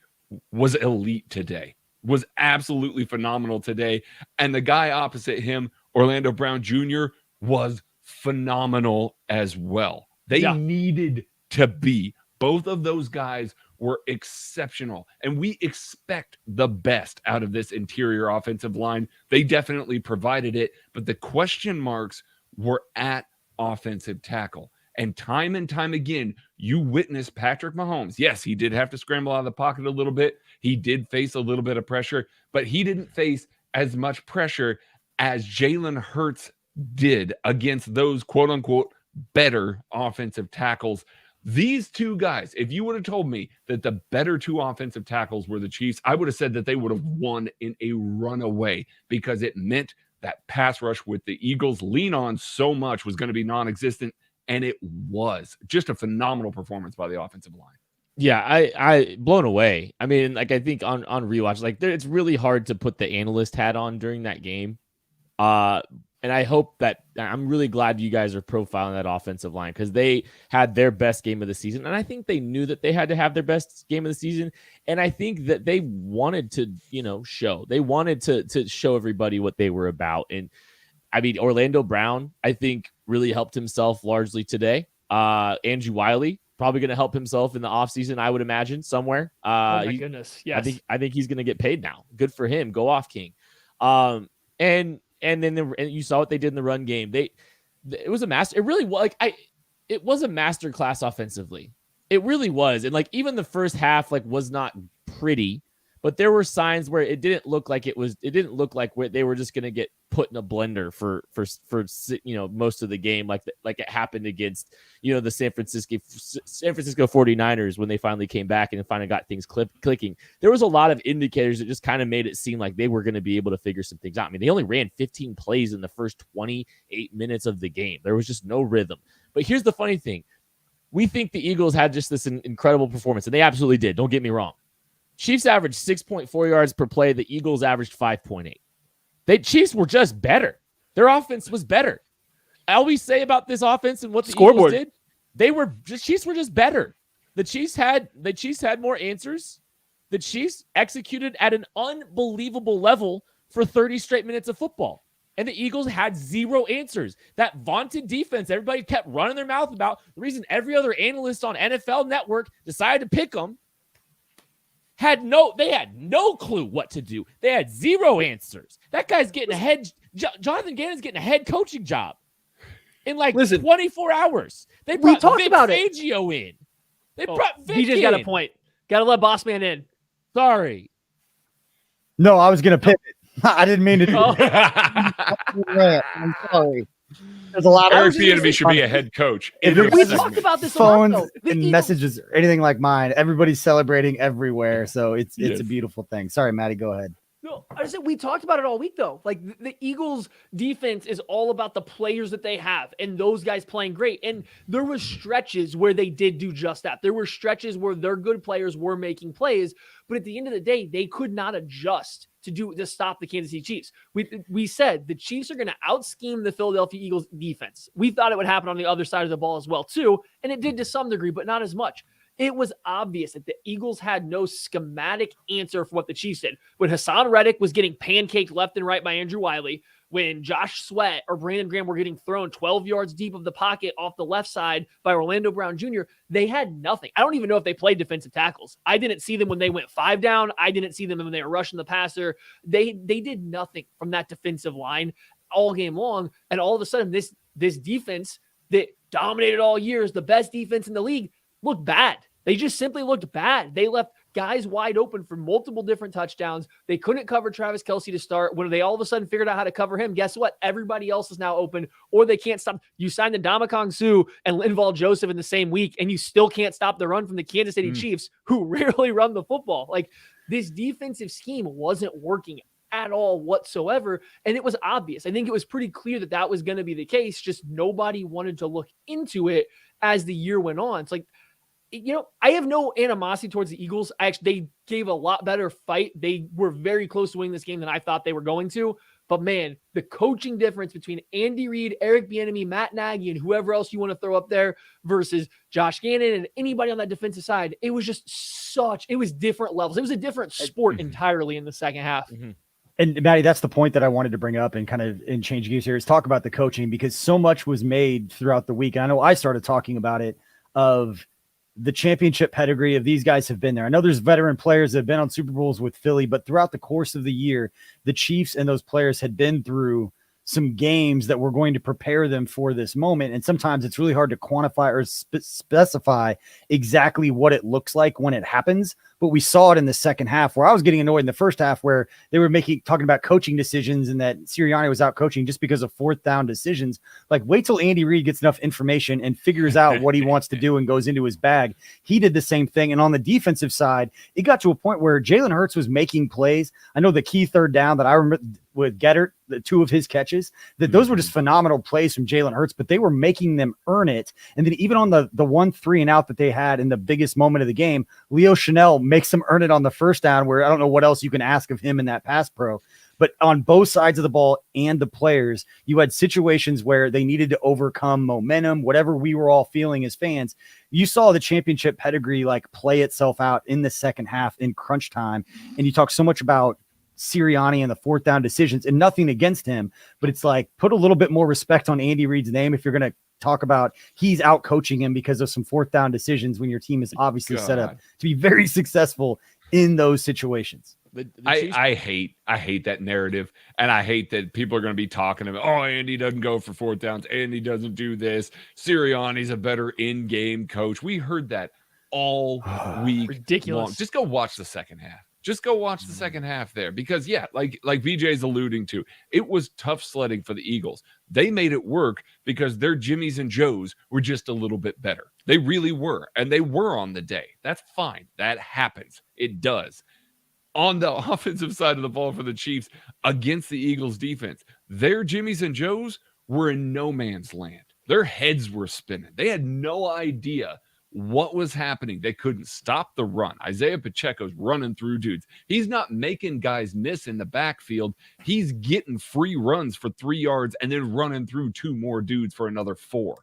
[SPEAKER 3] was elite today, was absolutely phenomenal today. And the guy opposite him, Orlando Brown Jr., was phenomenal as well. They needed to be. Both of those guys were exceptional, and we expect the best out of this interior offensive line. They definitely provided it, but the question marks were at offensive tackle. And time again, you witness Patrick Mahomes. Yes, he did have to scramble out of the pocket a little bit. He did face a little bit of pressure, but he didn't face as much pressure as Jalen Hurts did against those quote-unquote better offensive tackles. These two guys, if you would have told me that the better 2 offensive tackles were the Chiefs, I would have said that they would have won in a runaway because it meant that pass rush with the Eagles lean on so much was going to be non-existent, and it was just a phenomenal performance by the offensive line.
[SPEAKER 5] Yeah, I blown away. I mean, like I think on rewatch, like it's really hard to put the analyst hat on during that game. And I hope that I'm really glad you guys are profiling that offensive line because they had their best game of the season. And I think they knew that they had to have their best game of the season. And I think that they wanted to, show. They wanted to show everybody what they were about. And I mean, Orlando Brown, I think, really helped himself largely today. Andrew Wiley, probably going to help himself in the offseason, I would imagine, somewhere.
[SPEAKER 4] Oh, my goodness. Yes.
[SPEAKER 5] I think he's going to get paid now. Good for him. Go off, King. And then you saw what they did in the run game. It was a master. It really was it was a master class offensively. It really was. And like even the first half was not pretty, but there were signs where it didn't look like it they were just going to get put in a blender for most of the game like it happened against the San Francisco 49ers when they finally came back and finally got things clicking. There was a lot of indicators that just kind of made it seem like they were going to be able to figure some things out. I mean, they only ran 15 plays in the first 28 minutes of the game. There was just no rhythm. But here's the funny thing. We think the Eagles had just this incredible performance, and they absolutely did. Don't get me wrong. Chiefs averaged 6.4 yards per play. The Eagles averaged 5.8. The Chiefs were just better. Their offense was better. I always say about this offense and what the
[SPEAKER 4] Scoreboard.
[SPEAKER 5] Eagles did, Chiefs were just better. The Chiefs had more answers. The Chiefs executed at an unbelievable level for 30 straight minutes of football. And the Eagles had zero answers. That vaunted defense everybody kept running their mouth about, the reason every other analyst on NFL Network decided to pick them, they had no clue what to do. They had zero answers. That guy's getting Jonathan Gannon's getting a head coaching job in 24 hours. They brought Vic Fangio in. They brought Vic in.
[SPEAKER 4] He just got a point. Got to let Boss Man in.
[SPEAKER 5] Sorry.
[SPEAKER 1] No, I was going to pivot. I didn't mean to do that. I'm sorry. There's a lot of
[SPEAKER 3] Eric Bieniemy should be a head coach.
[SPEAKER 4] We talked about this
[SPEAKER 1] phones
[SPEAKER 4] a lot, though.
[SPEAKER 1] and messages or anything like mine. Everybody's celebrating everywhere, so it's a beautiful thing. Sorry, Maddie, go ahead.
[SPEAKER 4] No, I said we talked about it all week though. Like the Eagles defense is all about the players that they have and those guys playing great. And there were stretches where they did do just that. There were stretches where their good players were making plays, but at the end of the day, they could not adjust to stop the Kansas City Chiefs. We said the Chiefs are going to out-scheme the Philadelphia Eagles defense. We thought it would happen on the other side of the ball as well too, and it did to some degree, but not as much. It was obvious that the Eagles had no schematic answer for what the Chiefs did. When Hassan Reddick was getting pancaked left and right by Andrew Wiley, when Josh Sweat or Brandon Graham were getting thrown 12 yards deep of the pocket off the left side by Orlando Brown Jr., they had nothing. I don't even know if they played defensive tackles. I didn't see them when they went 5 down. I didn't see them when they were rushing the passer. They did nothing from that defensive line all game long. And all of a sudden, this defense that dominated all years, the best defense in the league, looked bad. They just simply looked bad. They left guys wide open for multiple different touchdowns. They couldn't cover Travis Kelce to start. When they all of a sudden figured out how to cover him, guess what? Everybody else is now open, or they can't stop. You signed the Ndamukong Suh and Linval Joseph in the same week, and you still can't stop the run from the Kansas City Chiefs, who rarely run the football. Like, this defensive scheme wasn't working at all whatsoever, and it was obvious. I think it was pretty clear that was going to be the case, just nobody wanted to look into it as the year went on. It's like, I have no animosity towards the Eagles. They gave a lot better fight. They were very close to winning this game than I thought they were going to. But man, the coaching difference between Andy Reid, Eric Bieniemy, Matt Nagy, and whoever else you want to throw up there versus Josh Gannon and anybody on that defensive side, it was just it was different levels. It was a different sport entirely in the second half.
[SPEAKER 5] Mm-hmm.
[SPEAKER 1] And Maddie, that's the point that I wanted to bring up and kind of change gears here is talk about the coaching, because so much was made throughout the week. And I know I started talking about it of the championship pedigree of these guys have been there. I know there's veteran players that have been on Super Bowls with Philly, but throughout the course of the year, the Chiefs and those players had been through some games that were going to prepare them for this moment. And sometimes it's really hard to quantify or specify exactly what it looks like when it happens. But we saw it in the second half, where I was getting annoyed in the first half, where they were talking about coaching decisions and that Sirianni was out coaching just because of 4th down decisions. Like, wait till Andy Reid gets enough information and figures out what he wants to do and goes into his bag. He did the same thing. And on the defensive side, it got to a point where Jalen Hurts was making plays. I know the key 3rd down that I remember, with Gettert, the 2 of his catches, that those were just phenomenal plays from Jalen Hurts, but they were making them earn it. And then even on the 1 3 and out that they had in the biggest moment of the game, Leo Chanel makes them earn it on the first down, where I don't know what else you can ask of him in that pass pro. But on both sides of the ball and the players, you had situations where they needed to overcome momentum, whatever we were all feeling as fans. You saw the championship pedigree like play itself out in the second half in crunch time. And you talk so much about Sirianni and the 4th down decisions, and nothing against him, but it's like, put a little bit more respect on Andy Reid's name if you're going to talk about he's out coaching him because of some 4th down decisions when your team is obviously set up to be very successful in those situations.
[SPEAKER 3] I hate that narrative, and I hate that people are going to be talking about, oh, Andy doesn't go for 4th downs, Andy doesn't do this, Sirianni's a better in-game coach. We heard that all week.
[SPEAKER 4] Ridiculous.
[SPEAKER 3] Long. Just go watch the second half. Just go watch the second half there, because like BJ's alluding to, it was tough sledding for the Eagles. They made it work because their Jimmies and Joes were just a little bit better. They really were, and they were on the day. That's fine. That happens. It does. On the offensive side of the ball for the Chiefs against the Eagles defense, their Jimmies and Joes were in no man's land. Their heads were spinning. They had no idea what was happening. They couldn't stop the run. Isaiah Pacheco's running through dudes. He's not making guys miss in the backfield. He's getting free runs for 3 yards and then running through 2 more dudes for another 4.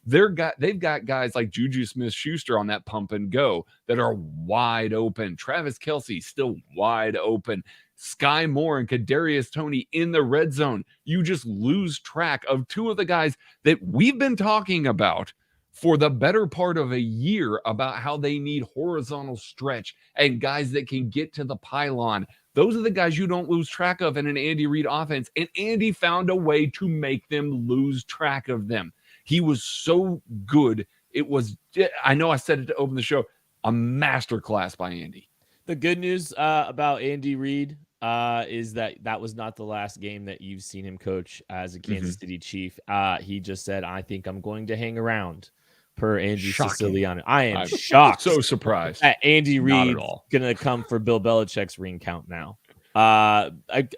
[SPEAKER 3] They've got guys like Juju Smith-Schuster on that pump and go that are wide open. Travis Kelce still wide open. Sky Moore and Kadarius Toney in the red zone. You just lose track of 2 of the guys that we've been talking about for the better part of a year about how they need horizontal stretch and guys that can get to the pylon. Those are the guys you don't lose track of in an Andy Reid offense, and Andy found a way to make them lose track of them. He was so good. It was, I know I said it to open the show, a masterclass by Andy.
[SPEAKER 5] The good news about Andy Reid is that was not the last game that you've seen him coach as a Kansas City Chief. He just said, I think I'm going to hang around, per Andy Siciliano. I'm shocked.
[SPEAKER 3] So surprised.
[SPEAKER 5] That Andy Reid going to come for Bill Belichick's ring count now.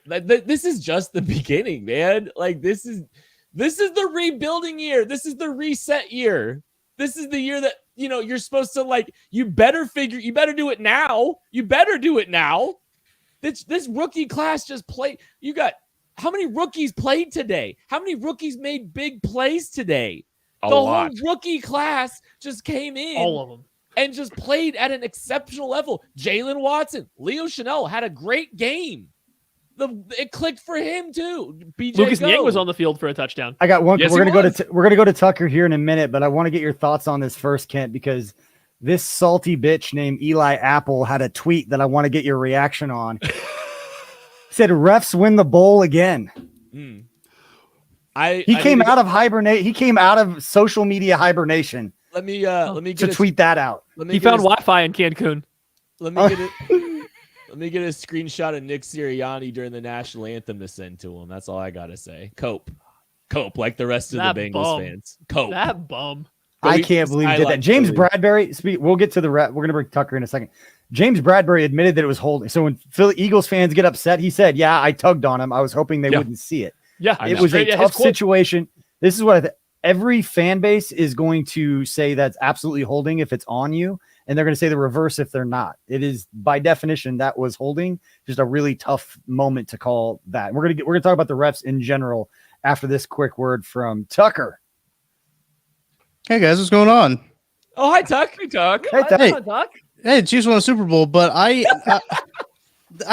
[SPEAKER 5] This is just the beginning, man. Like, this is the rebuilding year. This is the reset year. This is the year that, you're supposed to, you better do it now. You better do it now. This rookie class just played. You got, how many rookies played today? How many rookies made big plays today? The whole rookie class just came in.
[SPEAKER 4] All of them.
[SPEAKER 5] And just played at an exceptional level. Jalen Watson, Leo Chanel had a great game. It clicked for him too.
[SPEAKER 4] Lucas Niang was on the field for a touchdown.
[SPEAKER 1] I got one.
[SPEAKER 3] Yes,
[SPEAKER 1] we're gonna go to Tucker here in a minute, but I want to get your thoughts on this first, Kent, because this salty bitch named Eli Apple had a tweet that I want to get your reaction on. Said refs win the bowl again. He came out of social media hibernation.
[SPEAKER 5] Let me get
[SPEAKER 1] tweet that out.
[SPEAKER 4] He found Wi-Fi in Cancun.
[SPEAKER 5] Let me get a screenshot of Nick Sirianni during the national anthem to send to him. That's all I gotta say. Cope, like the rest of the Bengals fans. Cope.
[SPEAKER 4] That bum.
[SPEAKER 1] I can't believe he did that. James Bradbury. We'll get to we're gonna bring Tucker in a second. James Bradbury admitted that it was holding. So when Philly Eagles fans get upset, he said, "Yeah, I tugged on him. I was hoping they wouldn't see it."
[SPEAKER 4] Yeah,
[SPEAKER 1] it was a tough situation. This is what every fan base is going to say that's absolutely holding if it's on you, and they're going to say the reverse if they're not. It is by definition that was holding. Just a really tough moment to call that. We're gonna talk about the refs in general after this quick word from Tucker.
[SPEAKER 7] Hey guys, what's going on?
[SPEAKER 5] Oh, hi Tuck.
[SPEAKER 3] Hey Tuck.
[SPEAKER 7] Hey, the Chiefs won a Super Bowl, but I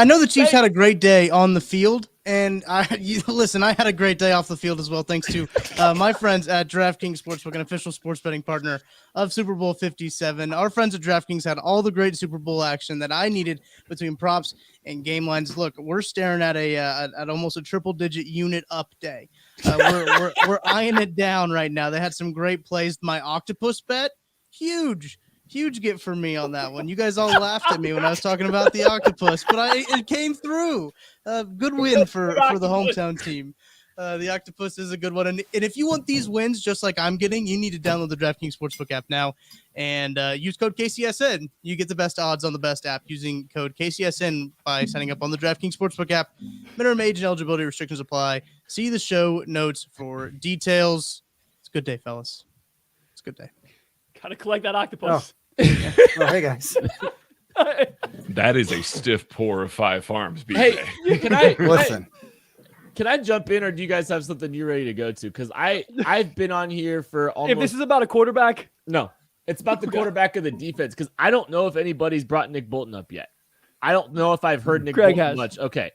[SPEAKER 7] know the Chiefs had a great day on the field. And I had a great day off the field as well, thanks to my friends at DraftKings Sportsbook, an official sports betting partner of Super Bowl 57. Our friends at DraftKings had all the great Super Bowl action that I needed between props and game lines. Look, we're staring at at almost a triple-digit unit up day. We're eyeing it down right now. They had some great plays. My octopus bet, huge get for me on that one. You guys all laughed at me when I was talking about the octopus, but it came through. Good win for the hometown team. The octopus is a good one. And if you want these wins, just like I'm getting, you need to download the DraftKings Sportsbook app now and use code KCSN. You get the best odds on the best app using code KCSN by signing up on the DraftKings Sportsbook app. Minimum age and eligibility restrictions apply. See the show notes for details. It's a good day, fellas. It's a good day.
[SPEAKER 4] Gotta collect that octopus.
[SPEAKER 1] Oh, hey, guys.
[SPEAKER 3] That is a stiff pour of 5 farms, BJ.
[SPEAKER 5] Hey, can I
[SPEAKER 1] Listen.
[SPEAKER 5] Can I jump in, or do you guys have something you're ready to go to? Because I've been on here for almost.
[SPEAKER 4] If this is about a quarterback,
[SPEAKER 5] no, it's about the quarterback of the defense. Because I don't know if anybody's brought Nick Bolton up yet. I don't know if I've heard Nick
[SPEAKER 4] Greg
[SPEAKER 5] Bolton
[SPEAKER 4] has.
[SPEAKER 5] much. Okay,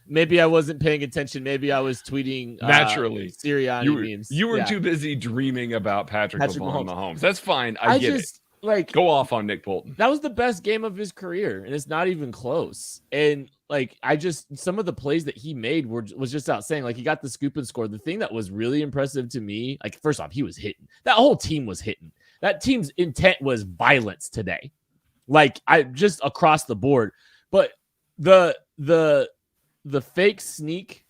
[SPEAKER 5] maybe I wasn't paying attention. Maybe I was tweeting
[SPEAKER 3] Naturally.
[SPEAKER 5] Sirianni memes.
[SPEAKER 3] You were
[SPEAKER 5] Yeah.
[SPEAKER 3] too busy dreaming about Patrick
[SPEAKER 5] Mahomes.
[SPEAKER 3] Mahomes. That's fine. I get it.
[SPEAKER 5] Like,
[SPEAKER 3] Go off on Nick Bolton.
[SPEAKER 5] that was the best game of his career, and it's not even close. And like, some of the plays that he made was just outstanding. Like, he got the scoop and score. The thing that was really impressive to me, like, first off, he was hitting. That whole team was hitting. That team's intent was violence today, like I just across the board. But the fake sneak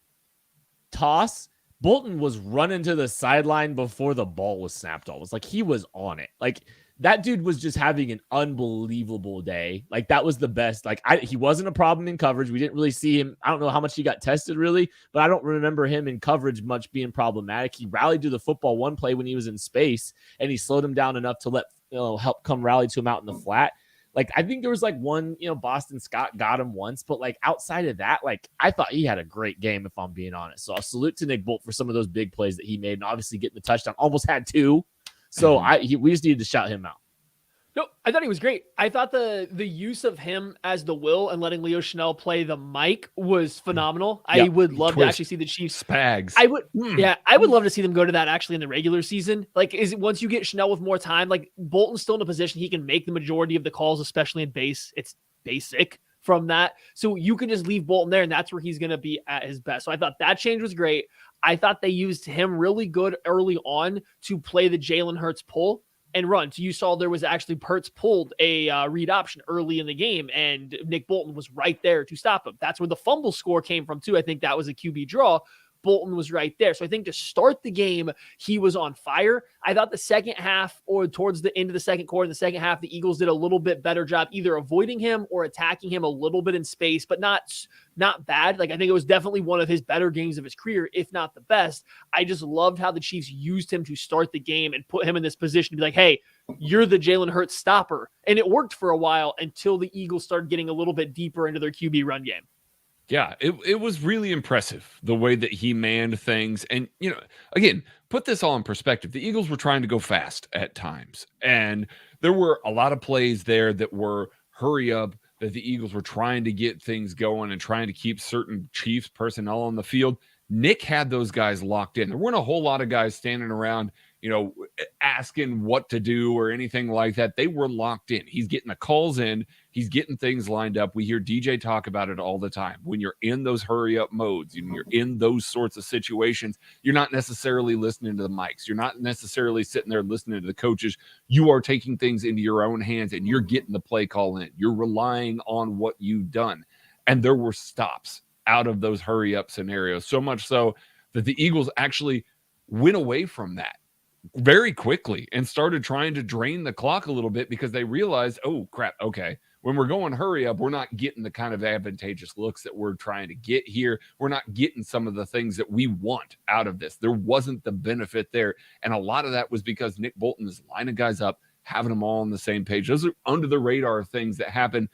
[SPEAKER 5] toss, Bolton was running to the sideline before the ball was snapped off. It was like he was on it. Like, that dude was just having an unbelievable day. Like, that was the best. Like, he wasn't a problem in coverage. We didn't really see him. I don't know how much he got tested really, but I don't remember him in coverage much being problematic. He rallied to the football one play when he was in space, and he slowed him down enough to let help come rally to him out in the flat. Like, I think there was like one, Boston Scott got him once, but like outside of that, like I thought he had a great game, if I'm being honest. So I'll salute to Nick Bolt for some of those big plays that he made, and obviously getting the touchdown. Almost had 2. So we just needed to shout him out.
[SPEAKER 4] no, I thought he was great. I thought the use of him as the will and letting Leo Chanel play the mic was phenomenal.
[SPEAKER 3] Yeah,
[SPEAKER 4] I would love to
[SPEAKER 3] twist.
[SPEAKER 4] actually see the Chiefs.
[SPEAKER 3] Spags.
[SPEAKER 4] I would, I would love to see them go to that actually in the regular season. Like, is it once you get Chanel with more time, like Bolton's still in a position he can make the majority of the calls, especially in base. It's basic from that. So you can just leave Bolton there, and that's where he's going to be at his best. So I thought that change was great. I thought they used him really good early on to play the Jalen Hurts pull and run. So you saw there was actually Hurts pulled a read option early in the game, and Nick Bolton was right there to stop him. That's where the fumble score came from too. I think that was a QB draw. Bolton was right there. So I think to start the game, he was on fire. I thought the second half, or towards the end of the second quarter, in the second half, the Eagles did a little bit better job either avoiding him or attacking him a little bit in space, but not bad. Like, I think it was definitely one of his better games of his career, if not the best. I just loved how the Chiefs used him to start the game and put him in this position to be like, hey, you're the Jalen Hurts stopper. And it worked for a while until the Eagles started getting a little bit deeper into their QB run game.
[SPEAKER 3] Yeah, it was really impressive the way that he manned things. And, again, put this all in perspective. The Eagles were trying to go fast at times. And there were a lot of plays there that were hurry up, that the Eagles were trying to get things going and trying to keep certain Chiefs personnel on the field. Nick had those guys locked in. There weren't a whole lot of guys standing around, asking what to do or anything like that. They were locked in. He's getting the calls in. He's getting things lined up. We hear DJ talk about it all the time. When you're in those hurry up modes, you're in those sorts of situations, you're not necessarily listening to the mics. You're not necessarily sitting there listening to the coaches. You are taking things into your own hands, and you're getting the play call in. You're relying on what you've done. And there were stops out of those hurry up scenarios, so much so that the Eagles actually went away from that very quickly and started trying to drain the clock a little bit, because they realized, oh crap, okay, when we're going hurry up, we're not getting the kind of advantageous looks that we're trying to get here. We're not getting some of the things that we want out of this. There wasn't the benefit there. And a lot of that was because Nick Bolton is lining guys up, having them all on the same page. Those are under the radar things that happen.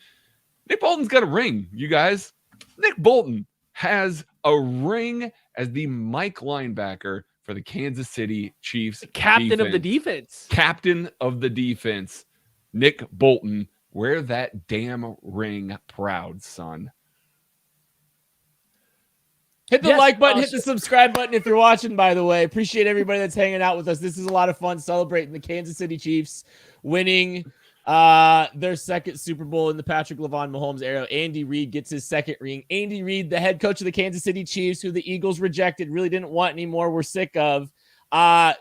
[SPEAKER 3] Nick Bolton's got a ring, you guys. Nick Bolton has a ring as the Mike linebacker for the Kansas City Chiefs.
[SPEAKER 4] Captain of the defense.
[SPEAKER 3] Captain of the defense, Nick Bolton. Wear that damn ring proud, son.
[SPEAKER 5] Hit the like button, hit the subscribe button if you're watching, by the way. Appreciate everybody that's hanging out with us. This is a lot of fun celebrating the Kansas City Chiefs winning their second Super Bowl in the Patrick Mahomes era. Andy Reid gets his second ring. Andy Reid, the head coach of the Kansas City Chiefs, who the Eagles rejected, really didn't want anymore. We're sick of.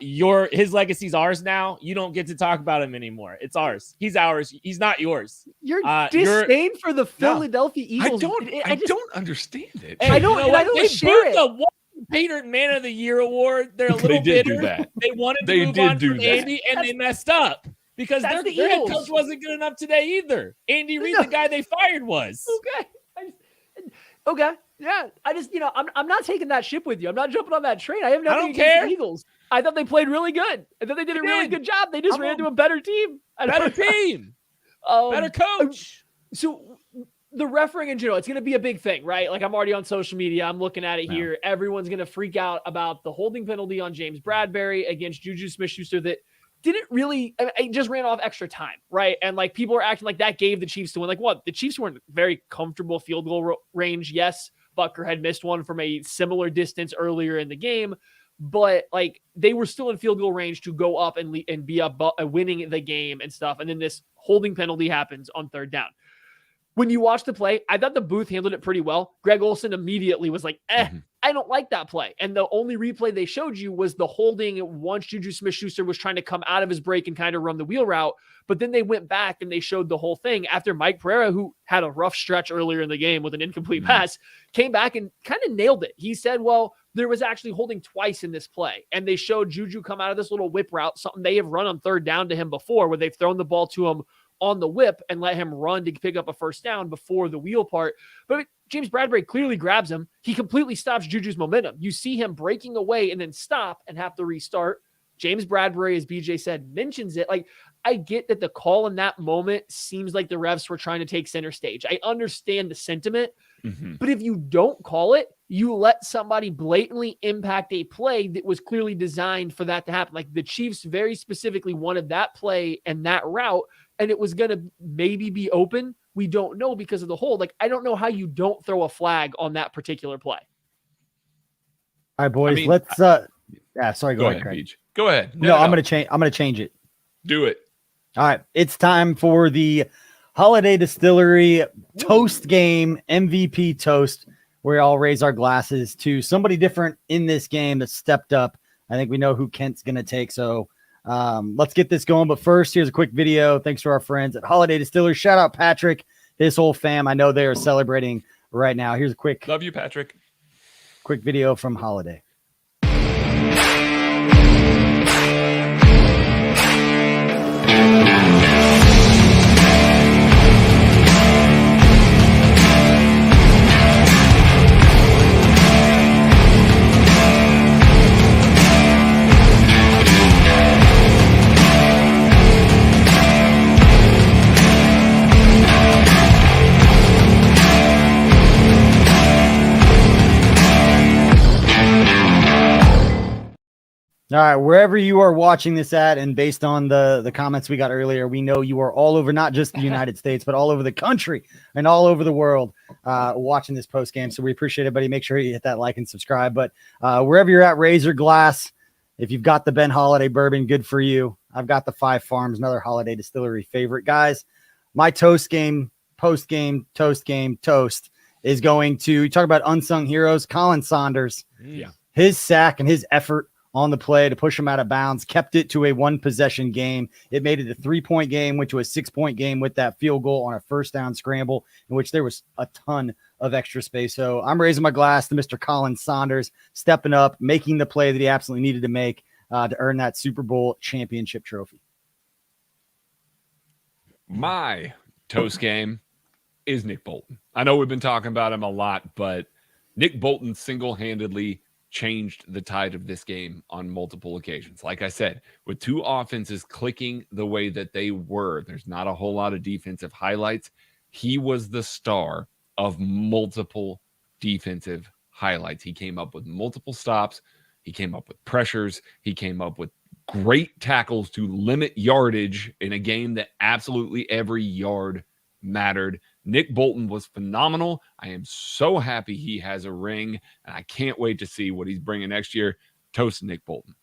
[SPEAKER 5] His legacy's ours now. You don't get to talk about him anymore. It's ours. He's ours. He's not yours.
[SPEAKER 4] Your disdain for the Philadelphia Eagles.
[SPEAKER 3] I don't understand it.
[SPEAKER 4] I don't share it.
[SPEAKER 5] The one Patriot Man of the Year award. They're a little
[SPEAKER 3] They did
[SPEAKER 5] bitter.
[SPEAKER 3] do that.
[SPEAKER 5] They wanted to
[SPEAKER 3] They
[SPEAKER 5] move
[SPEAKER 3] did
[SPEAKER 5] on
[SPEAKER 3] do
[SPEAKER 5] from
[SPEAKER 3] that.
[SPEAKER 5] Andy, and they messed up because
[SPEAKER 4] That's
[SPEAKER 5] their
[SPEAKER 4] the
[SPEAKER 5] head
[SPEAKER 4] Eagles.
[SPEAKER 5] coach wasn't good enough today either. Andy Reid, the guy they fired, was.
[SPEAKER 4] Okay. Yeah. I'm not taking that ship with you. I'm not jumping on that train. I have nothing
[SPEAKER 5] don't
[SPEAKER 4] against
[SPEAKER 5] care.
[SPEAKER 4] the Eagles. I thought they played really good. I thought they did a really good job. They just ran into a better team.
[SPEAKER 5] Better team. Better coach.
[SPEAKER 4] So the refereeing in general, it's going to be a big thing, right? Like I'm already on social media. I'm looking at it here. Everyone's going to freak out about the holding penalty on James Bradbury against Juju Smith-Schuster that didn't really, it just ran off extra time, right? And like people are acting like that gave the Chiefs the win. Like what? The Chiefs were in very comfortable field goal range. Yes, Butker had missed one from a similar distance earlier in the game, but like they were still in field goal range to go up and be up winning the game and stuff. And then this holding penalty happens on third down. When you watch the play, I thought the booth handled it pretty well. Greg Olsen immediately was like, I don't like that play. And the only replay they showed you was the holding once Juju Smith-Schuster was trying to come out of his break and kind of run the wheel route. But then they went back and they showed the whole thing after Mike Pereira, who had a rough stretch earlier in the game with an incomplete pass, came back and kind of nailed it. He said, well, there was actually holding twice in this play. And they showed Juju come out of this little whip route, something they have run on third down to him before, where they've thrown the ball to him on the whip and let him run to pick up a first down before the wheel part. But James Bradbury clearly grabs him. He completely stops Juju's momentum. You see him breaking away and then stop and have to restart. James Bradbury, as BJ said, mentions it. Like, I get that the call in that moment seems like the refs were trying to take center stage. I understand the sentiment, but if you don't call it, you let somebody blatantly impact a play that was clearly designed for that to happen. Like the Chiefs very specifically wanted that play and that route, and it was going to maybe be open. We don't know because of the hold. Like, I don't know how you don't throw a flag on that particular play.
[SPEAKER 1] All right, boys, let's sorry, go ahead, Craig.
[SPEAKER 3] Peach. Go ahead.
[SPEAKER 1] No, I'm going to change it.
[SPEAKER 3] Do it.
[SPEAKER 1] All right, it's time for the Holiday Distillery Toast Game MVP toast, where we all raise our glasses to somebody different in this game that stepped up. I think we know who Kent's going to take, so let's get this going. But first, here's a quick video. Thanks to our friends at Holiday Distillery. Shout out Patrick, his whole fam. I know they are celebrating right now. Here's a quick
[SPEAKER 3] Love you, Patrick.
[SPEAKER 1] Quick video from Holiday. All right, wherever you are watching this at, and based on the comments we got earlier, we know you are all over, not just the United States, but all over the country and all over the world watching this post game. So we appreciate everybody. Make sure you hit that like and subscribe. But wherever you're at, raise your glass. If you've got the Ben Holiday bourbon, good for you. I've got the Five Farms, another Holiday Distillery favorite. Guys, my toast game, post game, toast is going to talk about unsung heroes. Colin Saunders, his sack and his effort on the play to push him out of bounds, kept it to a one-possession game. It made it a 3-point game, went to a 6-point game with that field goal on a first down scramble, in which there was a ton of extra space. So I'm raising my glass to Mr. Colin Saunders, stepping up, making the play that he absolutely needed to make to earn that Super Bowl championship trophy.
[SPEAKER 3] My toast game is Nick Bolton. I know we've been talking about him a lot, but Nick Bolton single-handedly changed the tide of this game on multiple occasions. Like I said, with two offenses clicking the way that they were, there's not a whole lot of defensive highlights. He was the star of multiple defensive highlights. He came up with multiple stops. He came up with pressures. He came up with great tackles to limit yardage in a game that absolutely every yard mattered. Nick Bolton was phenomenal. I am so happy he has a ring, and I can't wait to see what he's bringing next year. Toast Nick Bolton.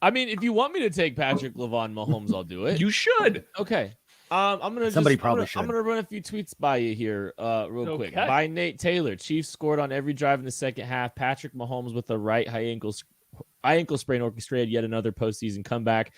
[SPEAKER 5] I mean, if you want me to take Patrick LaVon Mahomes, I'll do it.
[SPEAKER 3] You should.
[SPEAKER 5] Okay. I'm gonna run a few tweets by you here, real quick. By Nate Taylor, Chiefs scored on every drive in the second half. Patrick Mahomes with a right high ankle sprain orchestrated yet another postseason comeback.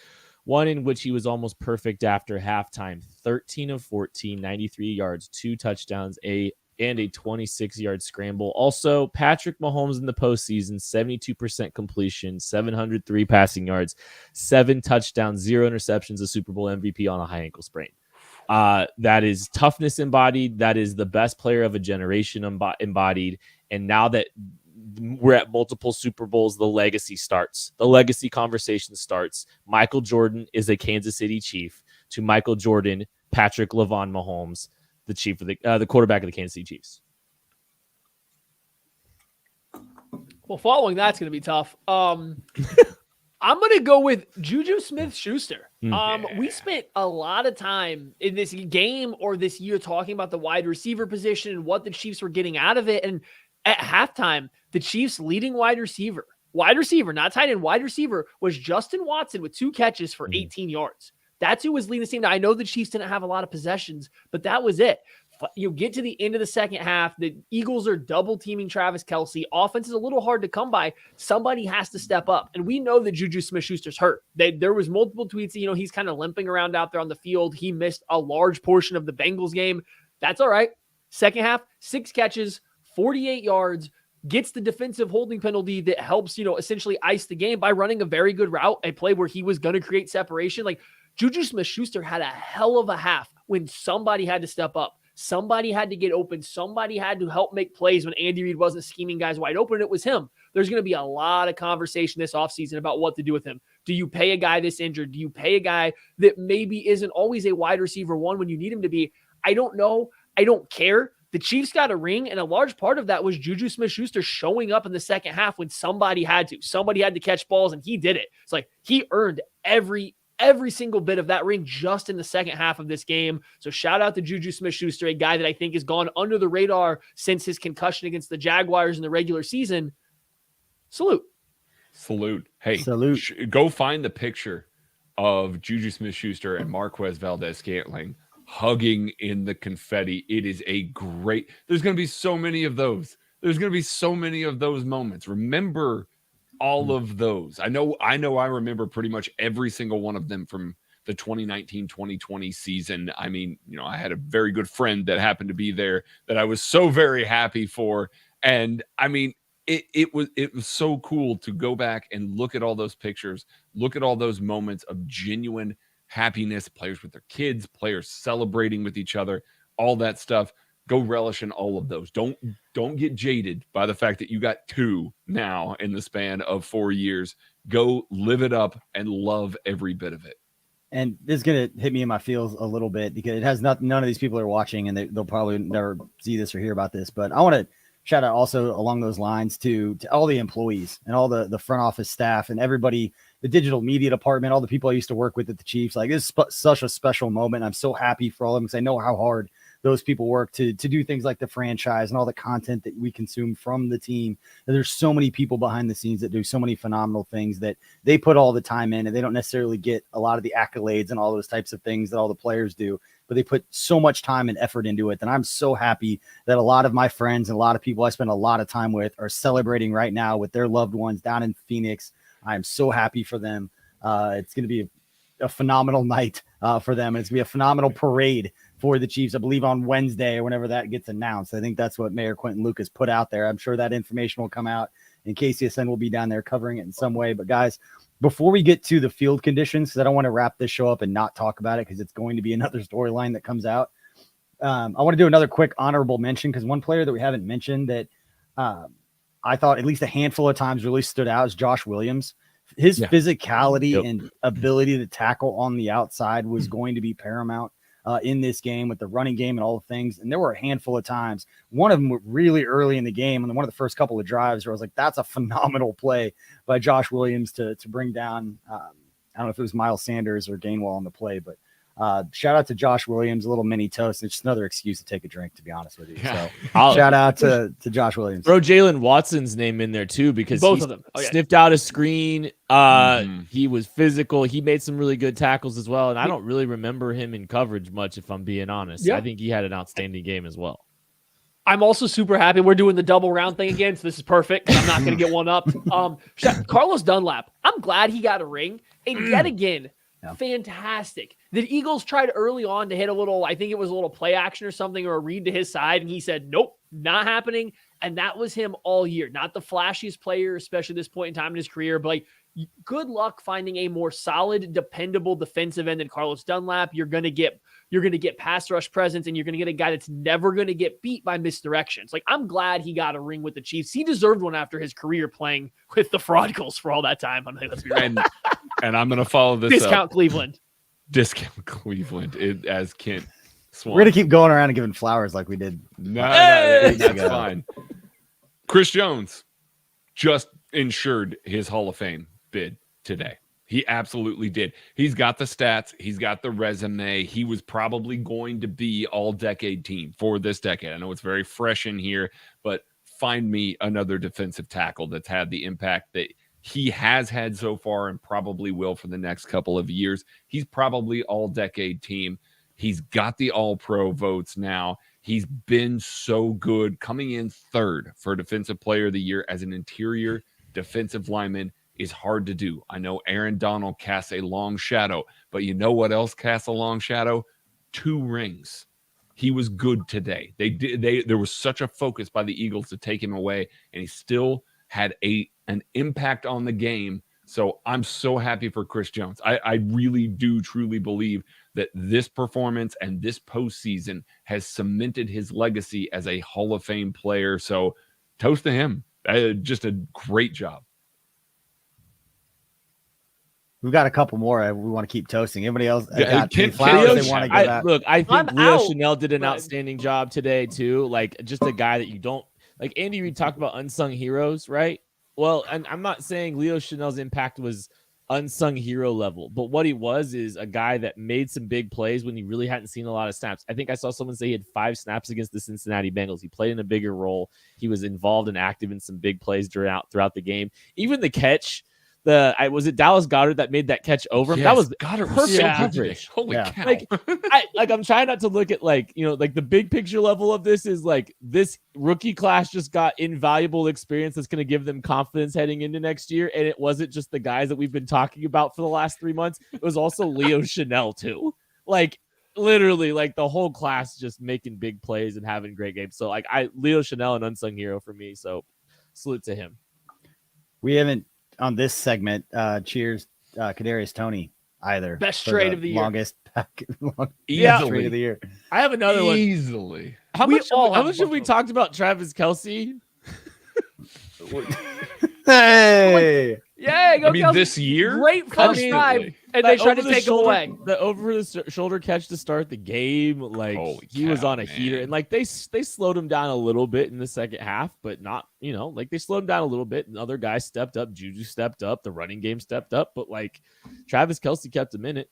[SPEAKER 5] One in which he was almost perfect after halftime. 13 of 14, 93 yards, 2 touchdowns, a and a 26-yard scramble. Also, Patrick Mahomes in the postseason, 72% completion, 703 passing yards, 7 touchdowns, 0 interceptions, a Super Bowl MVP on a high ankle sprain. That is toughness embodied. That is the best player of a generation embodied. And now that we're at multiple Super Bowls, the legacy starts. The legacy conversation starts. Michael Jordan is a Kansas City Chief. To Michael Jordan, Patrick LaVon Mahomes, the chief of the quarterback of the Kansas City Chiefs.
[SPEAKER 4] Well, following that's going to be tough. I'm going to go with Juju Smith-Schuster. We spent a lot of time in this game or this year talking about the wide receiver position and what the Chiefs were getting out of it. And at halftime, the Chiefs' leading wide receiver, not tight end, wide receiver, was Justin Watson with 2 catches for 18 yards. That's who was leading the team. Now, I know the Chiefs didn't have a lot of possessions, but that was it. You get to the end of the second half, the Eagles are double teaming Travis Kelce. Offense is a little hard to come by. Somebody has to step up. And we know that Juju Smith-Schuster's hurt. There was multiple tweets, he's kind of limping around out there on the field. He missed a large portion of the Bengals game. That's all right. Second half, 6 catches, 48 yards, gets the defensive holding penalty that helps, essentially ice the game by running a very good route, a play where he was going to create separation. Like Juju Smith-Schuster had a hell of a half when somebody had to step up. Somebody had to get open. Somebody had to help make plays when Andy Reid wasn't scheming guys wide open. It was him. There's going to be a lot of conversation this offseason about what to do with him. Do you pay a guy this injured? Do you pay a guy that maybe isn't always a wide receiver one when you need him to be? I don't know. I don't care. The Chiefs got a ring, and a large part of that was Juju Smith-Schuster showing up in the second half when somebody had to. Somebody had to catch balls, and he did it. It's like he earned every single bit of that ring just in the second half of this game. So shout out to Juju Smith-Schuster, a guy that I think has gone under the radar since his concussion against the Jaguars in the regular season. Salute.
[SPEAKER 3] Hey,
[SPEAKER 1] salute.
[SPEAKER 3] Go find the picture of Juju Smith-Schuster and Marquez Valdez-Scantling hugging in the confetti. It is there's going to be so many of those. There's going to be so many of those moments. Remember all of those. I know I remember pretty much every single one of them from the 2019-2020 season. I mean, I had a very good friend that happened to be there that I was so very happy for. And I mean, it was so cool to go back and look at all those pictures, look at all those moments of genuine happiness, players with their kids, players celebrating with each other, all that stuff. Go relish in all of those. Don't get jaded by the fact that you got 2 now in the span of 4 years. Go live it up and love every bit of it.
[SPEAKER 1] And this is going to hit me in my feels a little bit because it has none of these people are watching and they'll probably never see this or hear about this. But I want to shout out also along those lines to all the employees and all the front office staff and everybody, the digital media department, all the people I used to work with at the Chiefs. Like this is such a special moment. I'm so happy for all of them because I know how hard those people work to do things like the franchise and all the content that we consume from the team. And there's so many people behind the scenes that do so many phenomenal things that they put all the time in, and they don't necessarily get a lot of the accolades and all those types of things that all the players do, but they put so much time and effort into it. And I'm so happy that a lot of my friends and a lot of people I spend a lot of time with are celebrating right now with their loved ones down in Phoenix. I'm so happy for them. It's going to be a phenomenal night for them. And it's going to be a phenomenal parade for the Chiefs, I believe on Wednesday or whenever that gets announced. I think that's what Mayor Quentin Lucas put out there. I'm sure that information will come out, and KCSN will be down there covering it in some way. But guys, before we get to the field conditions, because I don't want to wrap this show up and not talk about it because it's going to be another storyline that comes out. I want to do another quick honorable mention because one player that we haven't mentioned that I thought at least a handful of times really stood out is Josh Williams. His physicality and ability to tackle on the outside was going to be paramount in this game with the running game and all the things. And there were a handful of times, one of them really early in the game, and one of the first couple of drives where I was like, that's a phenomenal play by Josh Williams to bring down, I don't know if it was Miles Sanders or Gainwell on the play, but shout out to Josh Williams, a little mini toast. It's just another excuse to take a drink, to be honest with you. So shout out to Josh Williams.
[SPEAKER 5] Throw Jalen Watson's name in there too, because
[SPEAKER 4] both of them
[SPEAKER 5] sniffed out a screen. He was physical. He made some really good tackles as well. And I don't really remember him in coverage much, if I'm being honest.
[SPEAKER 4] Yeah.
[SPEAKER 5] I think he had an outstanding game as well.
[SPEAKER 4] I'm also super happy we're doing the double round thing again, so this is perfect. I'm not going to get one up. Carlos Dunlap, I'm glad he got a ring. And yet again, fantastic. The Eagles tried early on to hit a little, I think it was a little play action or something, or a read to his side, and he said, nope, not happening. And that was him all year. Not the flashiest player, especially at this point in time in his career, but like, good luck finding a more solid, dependable defensive end than Carlos Dunlap. You're going to get pass rush presence, and you're going to get a guy that's never going to get beat by misdirections. Like, I'm glad he got a ring with the Chiefs. He deserved one after his career playing with the Fraudicals for all that time. Let's be right.
[SPEAKER 3] And I'm going to follow this
[SPEAKER 4] Discount Cleveland.
[SPEAKER 3] Discount Cleveland, as Kent Swan.
[SPEAKER 1] We're going to keep going around and giving flowers like we did.
[SPEAKER 3] No, that's fine. Chris Jones just ensured his Hall of Fame bid today. He absolutely did. He's got the stats. He's got the resume. He was probably going to be all-decade team for this decade. I know it's very fresh in here, but find me another defensive tackle that's had the impact that he has had so far and probably will for the next couple of years. He's probably all-decade team. He's got the all-pro votes now. He's been so good, coming in third for Defensive Player of the Year as an interior defensive lineman is hard to do. I know Aaron Donald casts a long shadow, but you know what else casts a long shadow? 2 rings. He was good today. There was such a focus by the Eagles to take him away, and he still had an impact on the game. So I'm so happy for Chris Jones. I really do truly believe that this performance and this postseason has cemented his legacy as a Hall of Fame player. So toast to him. Just a great job.
[SPEAKER 1] We've got a couple more. We want to keep toasting. Anybody else?
[SPEAKER 3] Yeah,
[SPEAKER 1] got any flowers they want to give out?
[SPEAKER 5] Look, I think
[SPEAKER 4] I'm
[SPEAKER 5] Leo
[SPEAKER 4] out.
[SPEAKER 5] Chanel did an outstanding job today too. Like, just a guy that you don't like. Andy Reid talked about unsung heroes, right? Well, and I'm not saying Leo Chanel's impact was unsung hero level, but what he was is a guy that made some big plays when he really hadn't seen a lot of snaps. I think I saw someone say he had 5 snaps against the Cincinnati Bengals. He played in a bigger role. He was involved and active in some big plays throughout the game. Even the catch. Was it Dallas Goedert that made that catch over him?
[SPEAKER 3] Yes,
[SPEAKER 5] that was
[SPEAKER 3] Goedert
[SPEAKER 5] perfect
[SPEAKER 3] so
[SPEAKER 5] coverage.
[SPEAKER 3] Holy cow.
[SPEAKER 5] Like, I'm trying not to look at like the big picture level of this is like this rookie class just got invaluable experience that's going to give them confidence heading into next year. And it wasn't just the guys that we've been talking about for the last 3 months. It was also Leo Chanel too. Like, literally, like the whole class just making big plays and having great games. So like Leo Chanel, an unsung hero for me. So salute to him.
[SPEAKER 1] We haven't on this segment, cheers, Kadarius Toney either.
[SPEAKER 4] Best trade of the year.
[SPEAKER 1] Longest trade of the year.
[SPEAKER 5] I have another one.
[SPEAKER 3] Easily.
[SPEAKER 5] How
[SPEAKER 4] We
[SPEAKER 5] much
[SPEAKER 4] all have
[SPEAKER 5] have we
[SPEAKER 4] one.
[SPEAKER 5] talked about Travis Kelce?
[SPEAKER 1] Hey,
[SPEAKER 4] Yeah, go
[SPEAKER 3] I mean,
[SPEAKER 4] Kelsey.
[SPEAKER 3] this year?
[SPEAKER 4] Great first
[SPEAKER 5] mean,
[SPEAKER 4] drive, and they tried to take him away.
[SPEAKER 5] The over-the-shoulder catch to start the game, like
[SPEAKER 3] Holy
[SPEAKER 5] he was
[SPEAKER 3] cow,
[SPEAKER 5] on a heater,
[SPEAKER 3] man.
[SPEAKER 5] and like they slowed him down a little bit in the second half, but not, like they slowed him down a little bit, and other guys stepped up. Juju stepped up, the running game stepped up, but like Travis Kelce kept him in it.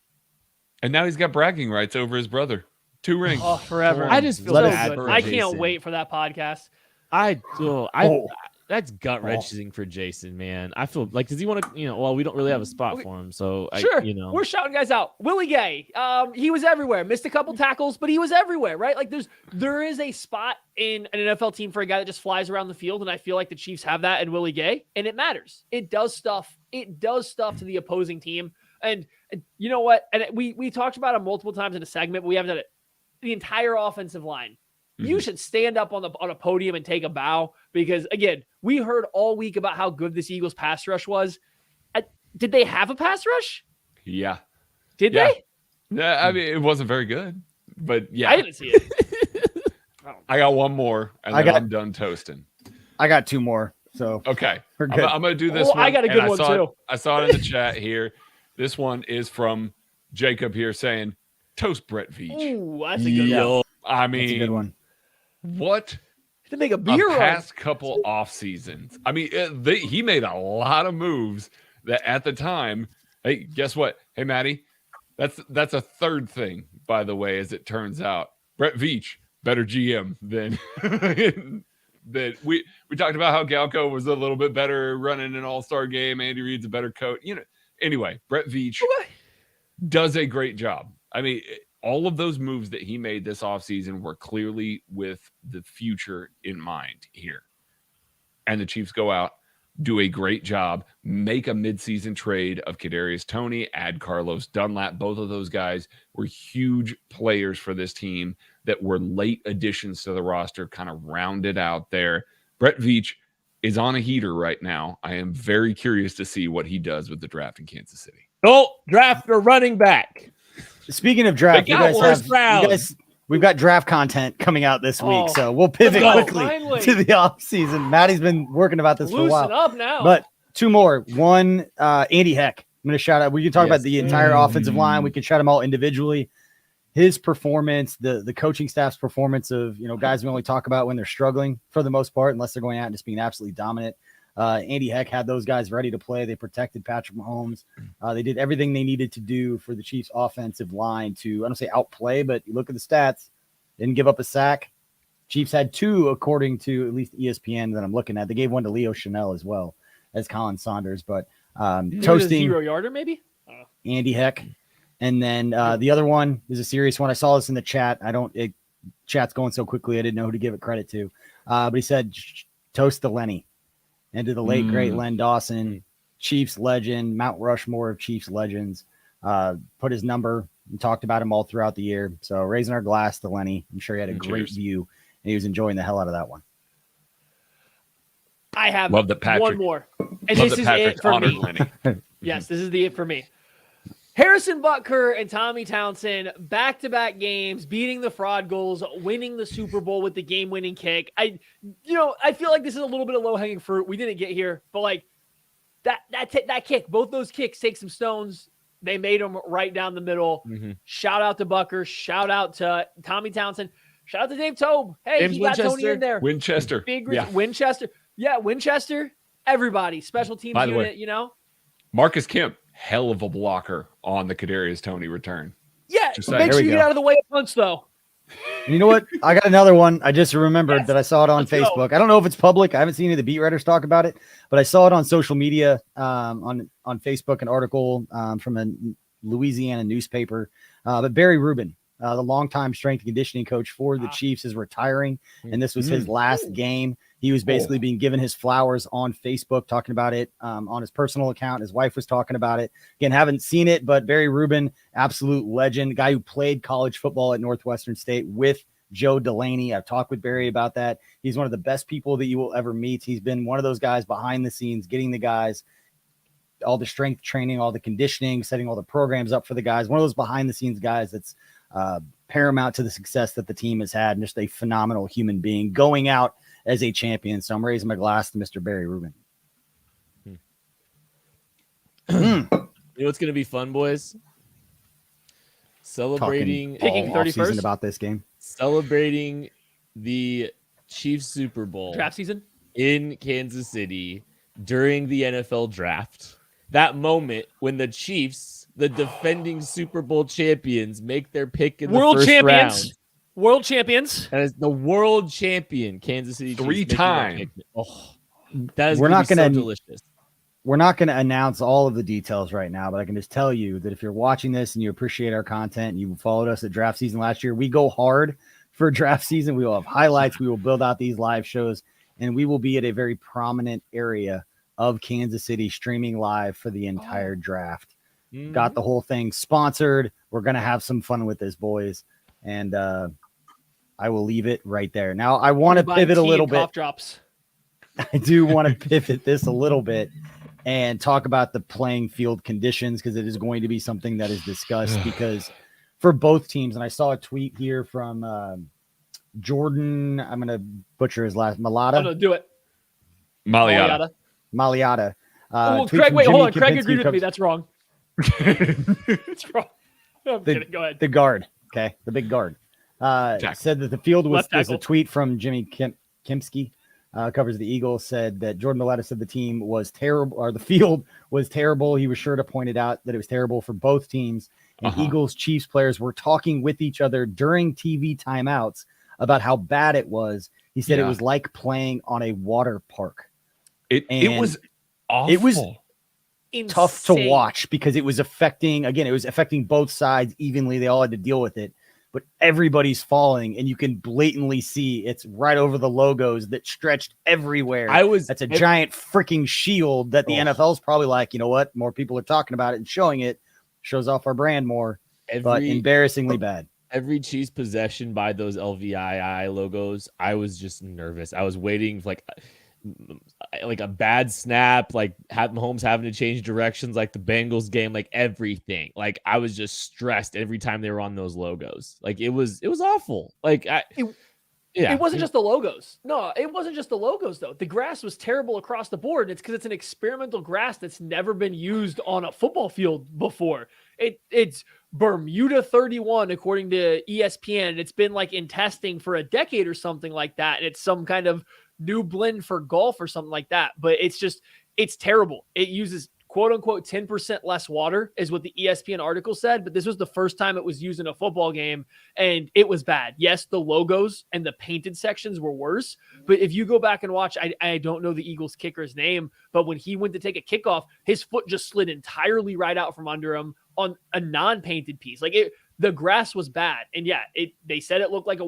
[SPEAKER 3] And now he's got bragging rights over his brother. 2 rings.
[SPEAKER 4] Oh, forever.
[SPEAKER 5] I just feel
[SPEAKER 4] so
[SPEAKER 5] bad
[SPEAKER 4] good.
[SPEAKER 5] for
[SPEAKER 4] I
[SPEAKER 5] Jason.
[SPEAKER 4] can't wait for that podcast.
[SPEAKER 5] That's gut wrenching for Jason, man. I feel like, does he want to? Well, we don't really have a spot for him, so
[SPEAKER 4] Sure, we're shouting guys out. Willie Gay, he was everywhere. Missed a couple tackles, but he was everywhere, right? Like there is a spot in an NFL team for a guy that just flies around the field, and I feel like the Chiefs have that in Willie Gay, and it matters. It does stuff. It does stuff to the opposing team, and you know what? And we talked about it multiple times in a segment, but we haven't done it. The entire offensive line. You should stand up on a podium and take a bow because, again, we heard all week about how good this Eagles pass rush was. Did they have a pass rush?
[SPEAKER 3] Yeah.
[SPEAKER 4] Did
[SPEAKER 3] Yeah.
[SPEAKER 4] they?
[SPEAKER 3] Yeah, I mean, it wasn't very good, but yeah.
[SPEAKER 4] I didn't see it.
[SPEAKER 3] I got one more, and then I'm done toasting.
[SPEAKER 1] I got 2 more. So
[SPEAKER 3] Okay.
[SPEAKER 1] We're good.
[SPEAKER 3] I'm going to do this one.
[SPEAKER 4] I got a good one, too.
[SPEAKER 3] I saw it in the chat here. This one is from Jacob here saying, toast Brett Veach.
[SPEAKER 4] Ooh, that's a good one.
[SPEAKER 3] I
[SPEAKER 1] that's a good
[SPEAKER 3] mean,
[SPEAKER 1] one.
[SPEAKER 3] what
[SPEAKER 4] To make a
[SPEAKER 3] a
[SPEAKER 4] beer run.
[SPEAKER 3] past couple off seasons. I mean, he made a lot of moves that at the time. Hey, guess what? Hey, Maddie, that's a third thing, by the way, as it turns out. Brett Veach, better GM than that. We talked about how Galco was a little bit better running an all-star game. Andy Reid's a better coach. Anyway, Brett Veach does a great job. I mean, all of those moves that he made this offseason were clearly with the future in mind here. And the Chiefs go out, do a great job, make a midseason trade of Kadarius Toney, add Carlos Dunlap. Both of those guys were huge players for this team that were late additions to the roster, kind of rounded out there. Brett Veach is on a heater right now. I am very curious to see what he does with the draft in Kansas City.
[SPEAKER 5] Don't draft a running back.
[SPEAKER 1] Speaking of draft, we've got draft content coming out this week, so we'll pivot quickly to the off season. Maddie's been working about this for a while.
[SPEAKER 4] Up now.
[SPEAKER 1] But two more. One, Andy Heck. I'm going to shout out. We can talk about the entire offensive line. We can shout them all individually. His performance, the coaching staff's performance of, guys we only talk about when they're struggling for the most part, unless they're going out and just being absolutely dominant. Andy Heck had those guys ready to play. They protected Patrick Mahomes. They did everything they needed to do for the Chiefs' offensive line to, I don't say outplay, but you look at the stats, didn't give up a sack. Chiefs had 2, according to at least ESPN that I'm looking at. They gave one to Leo Chanel as well as Colin Saunders, but toasting
[SPEAKER 4] 0-yarder maybe.
[SPEAKER 1] Andy Heck. And then the other one is a serious one. I saw this in the chat. Chat's going so quickly, I didn't know who to give it credit to. But he said, toast to Lenny. And to the late, great Len Dawson, Chiefs legend, Mount Rushmore of Chiefs legends, put his number and talked about him all throughout the year. So raising our glass to Lenny. I'm sure he had a great view, and he was enjoying the hell out of that one.
[SPEAKER 4] I have
[SPEAKER 3] Love that Patrick,
[SPEAKER 4] one more. And this is it for me.
[SPEAKER 3] Lenny.
[SPEAKER 4] Yes, this is the it for me. Harrison Butker and Tommy Townsend, back-to-back games, beating the fraud goals, winning the Super Bowl with the game-winning kick. I feel like this is a little bit of low-hanging fruit. We didn't get here, but like that kick, both those kicks take some stones. They made them right down the middle. Mm-hmm. Shout out to Butker. Shout out to Tommy Townsend. Shout out to Dave Tobe. Hey,
[SPEAKER 5] James
[SPEAKER 4] he got
[SPEAKER 5] Winchester.
[SPEAKER 4] Tony in there.
[SPEAKER 3] Winchester.
[SPEAKER 4] Winchester. Yeah, Winchester. Everybody. Special teams
[SPEAKER 3] By the
[SPEAKER 4] unit,
[SPEAKER 3] way, Marcus Kemp. Hell of a blocker on the Kadarius Toney return.
[SPEAKER 4] Yeah, make sure you get out of the way of punch, though.
[SPEAKER 1] You know what? I got another one. I just remembered that I saw it on Facebook. I don't know if it's public. I haven't seen any of the beat writers talk about it, but I saw it on social media on Facebook, an article from a Louisiana newspaper. But Barry Rubin, the longtime strength and conditioning coach for the Chiefs, is retiring, and this was his last game. He was basically being given his flowers on Facebook, talking about it on his personal account. His wife was talking about it. Again, haven't seen it, but Barry Rubin, absolute legend, guy who played college football at Northwestern State with Joe Delaney. I've talked with Barry about that. He's one of the best people that you will ever meet. He's been one of those guys behind the scenes, getting the guys all the strength training, all the conditioning, setting all the programs up for the guys. One of those behind the scenes guys that's paramount to the success that the team has had, and just a phenomenal human being going out as a champion. So I'm raising my glass to Mr. Barry Rubin.
[SPEAKER 5] You know what's going to be fun, boys? Celebrating
[SPEAKER 4] picking 31st
[SPEAKER 1] about this game.
[SPEAKER 5] Celebrating the Chiefs Super Bowl
[SPEAKER 4] draft season
[SPEAKER 5] in Kansas City during the NFL draft. That moment when the Chiefs, the defending Super Bowl champions, make their pick in the first round.
[SPEAKER 4] World champions.
[SPEAKER 5] And it's the world champion, Kansas City.
[SPEAKER 3] 3-time.
[SPEAKER 5] Oh, that is so delicious.
[SPEAKER 1] We're not going to announce all of the details right now, but I can just tell you that if you're watching this and you appreciate our content and you followed us at draft season last year, we go hard for draft season. We will have highlights. We will build out these live shows, and we will be at a very prominent area of Kansas City streaming live for the entire draft. Got the whole thing sponsored. We're going to have some fun with this, boys. And I will leave it right there. Now, I want to pivot a little bit.
[SPEAKER 4] Drops.
[SPEAKER 1] I do want to pivot this a little bit and talk about the playing field conditions, because it is going to be something that is discussed because for both teams, and I saw a tweet here from Jordan, I'm going to butcher his last,
[SPEAKER 4] Oh, no, do it.
[SPEAKER 3] Maliata.
[SPEAKER 4] Craig, wait, hold on. Craig agreed with me. That's wrong. It's wrong. I'm kidding. Go ahead.
[SPEAKER 1] The guard, okay, the big guard, said that the field was a tweet from Jimmy Kempski, covers the Eagles, said that Jordan Maliata said the team was terrible, or the field was terrible. He was sure to point it out that it was terrible for both teams. And Eagles Chiefs players were talking with each other during TV timeouts about how bad it was. He said it was like playing on a water park.
[SPEAKER 3] It was awful.
[SPEAKER 1] It was
[SPEAKER 4] Insane.
[SPEAKER 1] tough to watch because it was affecting both sides evenly. They all had to deal with it. but everybody's falling, and you can blatantly see it's right over the logos that stretched everywhere. That's a giant freaking shield that the NFL's probably like, you know what? More people are talking about it and showing it. Shows off our brand more, but embarrassingly bad.
[SPEAKER 5] Every Chiefs possession by those LVII logos, I was just nervous. I was waiting for like a bad snap, like Mahomes having to change directions, like the Bengals game, like everything. Like I was just stressed every time they were on those logos. Like it was awful. Like
[SPEAKER 4] It wasn't just the logos. No, it wasn't just the logos, though. The grass was terrible across the board. It's because it's an experimental grass that's never been used on a football field before. It's Bermuda 31, according to ESPN. It's been like in testing for a decade or something like that. And it's some kind of new blend for golf or something like that. But it's terrible. It uses quote unquote 10% less water is what the ESPN article said, but this was the first time it was used in a football game, and it was bad. Yes, the logos and the painted sections were worse, but if you go back and watch, I don't know the Eagles kicker's name, but when he went to take a kickoff, his foot just slid entirely right out from under him on a non-painted piece. Like the grass was bad, and yeah, they said it looked like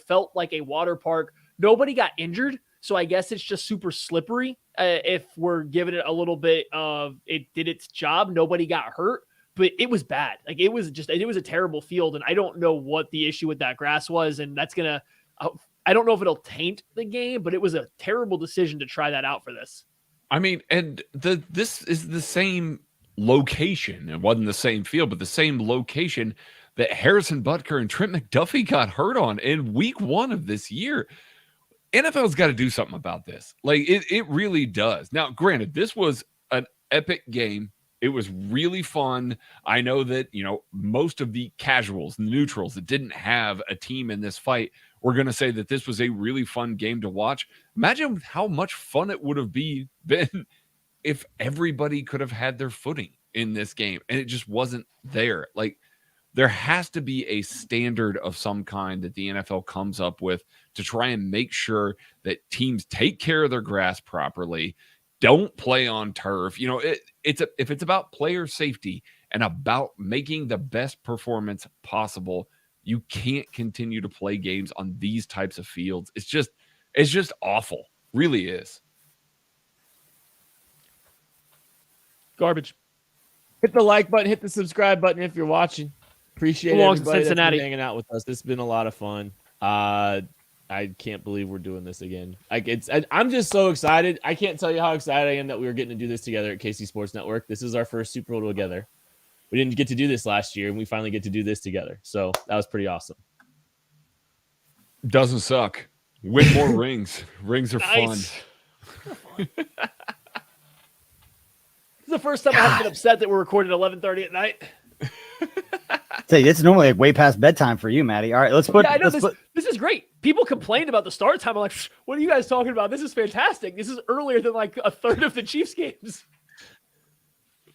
[SPEAKER 4] felt like a water park. Nobody got injured, so I guess it's just super slippery. If we're giving it a little bit of it did its job, nobody got hurt, but it was bad. Like it was a terrible field, and I don't know what the issue with that grass was, and that's I don't know if it'll taint the game, but it was a terrible decision to try that out for this.
[SPEAKER 3] I mean, and this is the same location. It wasn't the same field, but the same location that Harrison Butker and Trent McDuffie got hurt on in week 1 of this year. NFL's got to do something about this. Like it really does. Now, granted, this was an epic game. It was really fun. I know that, most of the casuals, the neutrals that didn't have a team in this fight were going to say that this was a really fun game to watch. Imagine how much fun it would have been if everybody could have had their footing in this game and it just wasn't there. Like, there has to be a standard of some kind that the NFL comes up with to try and make sure that teams take care of their grass properly, don't play on turf. If it's about player safety and about making the best performance possible, you can't continue to play games on these types of fields. It's just awful. Really is.
[SPEAKER 4] Garbage.
[SPEAKER 5] Hit the like button, hit the subscribe button if you're watching. Appreciate everybody that's been hanging out with us. It's been a lot of fun. I can't believe we're doing this again. I'm just so excited. I can't tell you how excited I am that we were getting to do this together at KC Sports Network. This is our first Super Bowl together. We didn't get to do this last year, and we finally get to do this together. So that was pretty awesome.
[SPEAKER 3] Doesn't suck. Win more rings. Rings are fun.
[SPEAKER 4] This is the first time I haven't been upset that we're recording at 11:30 at night.
[SPEAKER 1] Say, it's normally like way past bedtime for you, Maddie. All right, let's put.
[SPEAKER 4] Yeah, I know this is great. People complained about the start time. I'm like, what are you guys talking about? This is fantastic. This is earlier than like a third of the Chiefs games.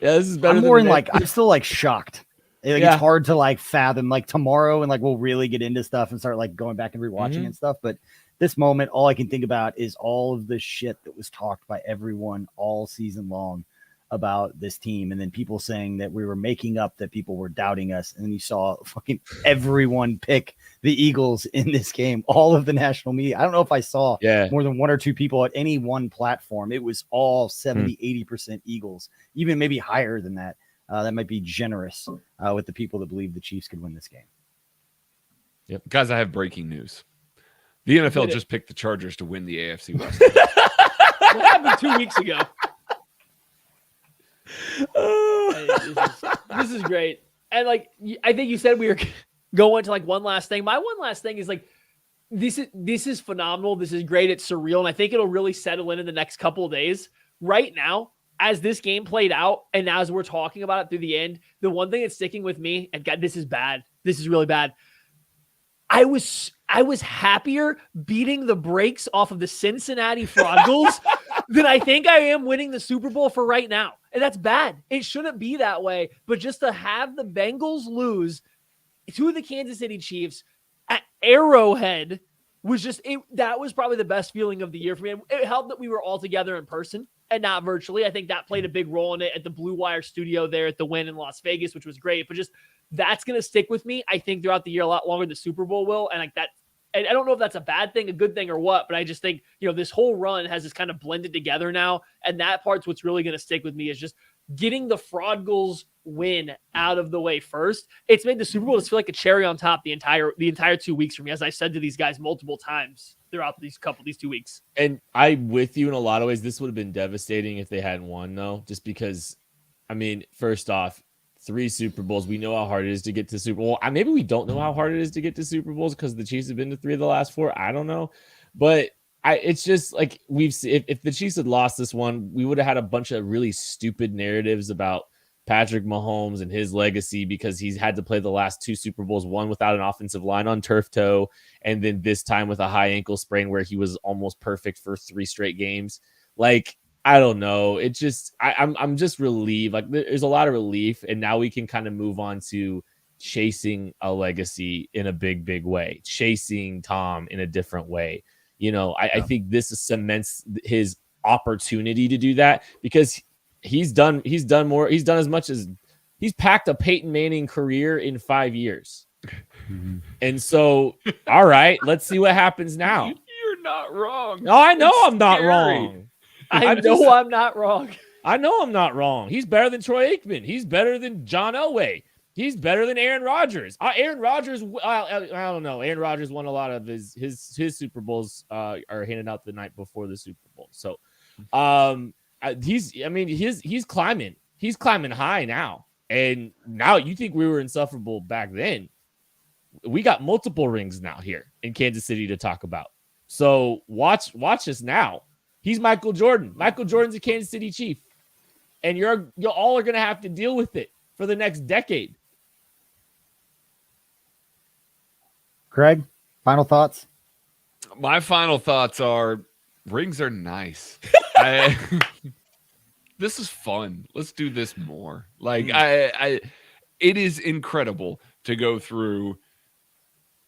[SPEAKER 5] Yeah, this is better.
[SPEAKER 1] I'm more in I'm still like shocked. It's hard to fathom tomorrow, and we'll really get into stuff and start going back and rewatching and stuff. But this moment, all I can think about is all of the shit that was talked by everyone all season long about this team, and then people saying that we were making up, that people were doubting us, and then you saw fucking everyone pick the Eagles in this game. All of the national media. I don't know if I saw more than 1 or 2 people at any one platform. It was all 70-80% Eagles, even maybe higher than that. That might be generous with the people that believe the Chiefs could win this game.
[SPEAKER 3] Yep, guys, I have breaking news. The NFL just picked the Chargers to win the AFC West.
[SPEAKER 4] What happened 2 weeks ago? This is great. And I think you said we were going to one last thing. My one last thing is this is phenomenal. This is great. It's surreal. And I think it'll really settle in the next couple of days. Right now, as this game played out and as we're talking about it through the end, the one thing that's sticking with me, and God, this is bad. This is really bad. I was happier beating the brakes off of the Cincinnati Froggles than I think I am winning the Super Bowl for right now. And that's bad. It shouldn't be that way. But just to have the Bengals lose to the Kansas City Chiefs at Arrowhead was that was probably the best feeling of the year for me. It helped that we were all together in person and not virtually. I think that played a big role in it at the Blue Wire studio there at the Wynn in Las Vegas, which was great. But just that's going to stick with me, I think, throughout the year a lot longer than the Super Bowl will. And like that, and I don't know if that's a bad thing, a good thing or what, but I just think, this whole run has this kind of blended together now. And that part's what's really going to stick with me is just getting the Fraud Goals win out of the way first. It's made the Super Bowl just feel like a cherry on top the entire 2 weeks for me, as I said to these guys multiple times throughout these 2 weeks.
[SPEAKER 5] And I'm with you in a lot of ways. This would have been devastating if they hadn't won, though, just because, first off, 3 Super Bowls. We know how hard it is to get to Super Bowl. Maybe we don't know how hard it is to get to Super Bowls because the Chiefs have been to 3 of the last 4. I don't know. But it's just like if the Chiefs had lost this one, we would have had a bunch of really stupid narratives about Patrick Mahomes and his legacy because he's had to play the last 2 Super Bowls, one without an offensive line on turf toe, and then this time with a high ankle sprain where he was almost perfect for 3 straight games. Like, I don't know. It just, I'm just relieved. Like, there's a lot of relief, and now we can kind of move on to chasing a legacy in a big, big way, chasing Tom in a different way. I think this cements his opportunity to do that because he's done more. He's done as much as he's packed a Peyton Manning career in 5 years. And so, all right, let's see what happens now.
[SPEAKER 3] You're not wrong.
[SPEAKER 5] No, I know I'm not wrong.
[SPEAKER 4] I know I'm not wrong.
[SPEAKER 5] I know I'm not wrong. He's better than Troy Aikman. He's better than John Elway. He's better than Aaron Rodgers. Aaron Rodgers, I don't know. Aaron Rodgers won a lot of his Super Bowls are handed out the night before the Super Bowl. So, he's climbing. He's climbing high now. And now you think we were insufferable back then. We got multiple rings now here in Kansas City to talk about. So watch us now. He's Michael Jordan. Michael Jordan's a Kansas City Chief. And you all are going to have to deal with it for the next decade.
[SPEAKER 1] Craig, final thoughts?
[SPEAKER 3] My final thoughts are rings are nice. This is fun. Let's do this more. Like it is incredible to go through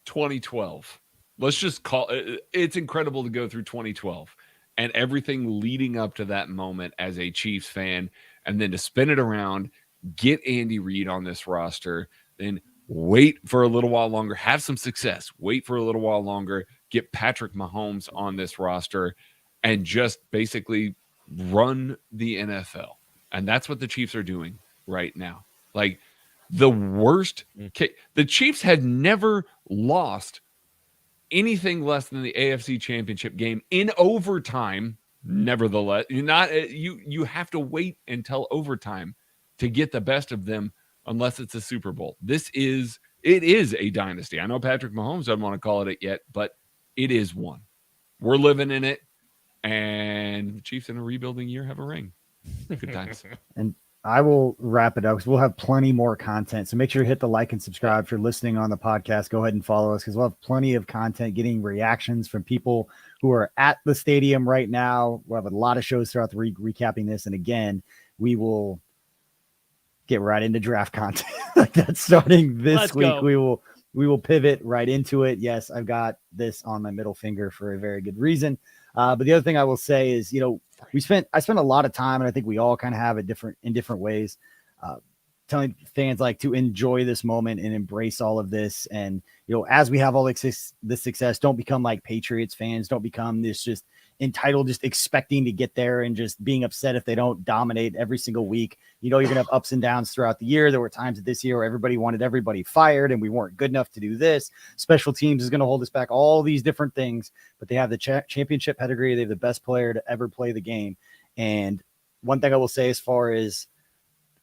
[SPEAKER 3] 2012. Let's just call it's incredible to go through 2012 and everything leading up to that moment as a Chiefs fan, and then to spin it around, get Andy Reid on this roster, then wait for a little while longer, have some success, wait for a little while longer, get Patrick Mahomes on this roster, and just basically run the NFL. And that's what the Chiefs are doing right now. Like, the worst the Chiefs had never lost anything less than the AFC Championship game in overtime. Nevertheless, you have to wait until overtime to get the best of them unless it's a Super Bowl. It is a dynasty. I know Patrick Mahomes doesn't want to call it yet, but it is one. We're living in it, and the Chiefs in a rebuilding year have a ring. Good times.
[SPEAKER 1] And I will wrap it up because we'll have plenty more content. So make sure you hit the like and subscribe. If you're listening on the podcast, go ahead and follow us because we'll have plenty of content, getting reactions from people who are at the stadium right now. We'll have a lot of shows throughout the recapping this. And again, we will get right into draft content. Like that's starting this
[SPEAKER 4] Let's
[SPEAKER 1] week.
[SPEAKER 4] go.
[SPEAKER 1] We will pivot right into it. Yes, I've got this on my middle finger for a very good reason. But the other thing I will say is, I spent a lot of time, and I think we all kind of have it in different ways, telling fans like to enjoy this moment and embrace all of this. And, as we have all this success, don't become like Patriots fans. Don't become this just entitled, just expecting to get there and just being upset if they don't dominate every single week. You're going to have ups and downs throughout the year. There were times this year where everybody wanted everybody fired and we weren't good enough to do this. Special teams is going to hold us back, all these different things, but they have the championship pedigree. They have the best player to ever play the game. And one thing I will say, as far as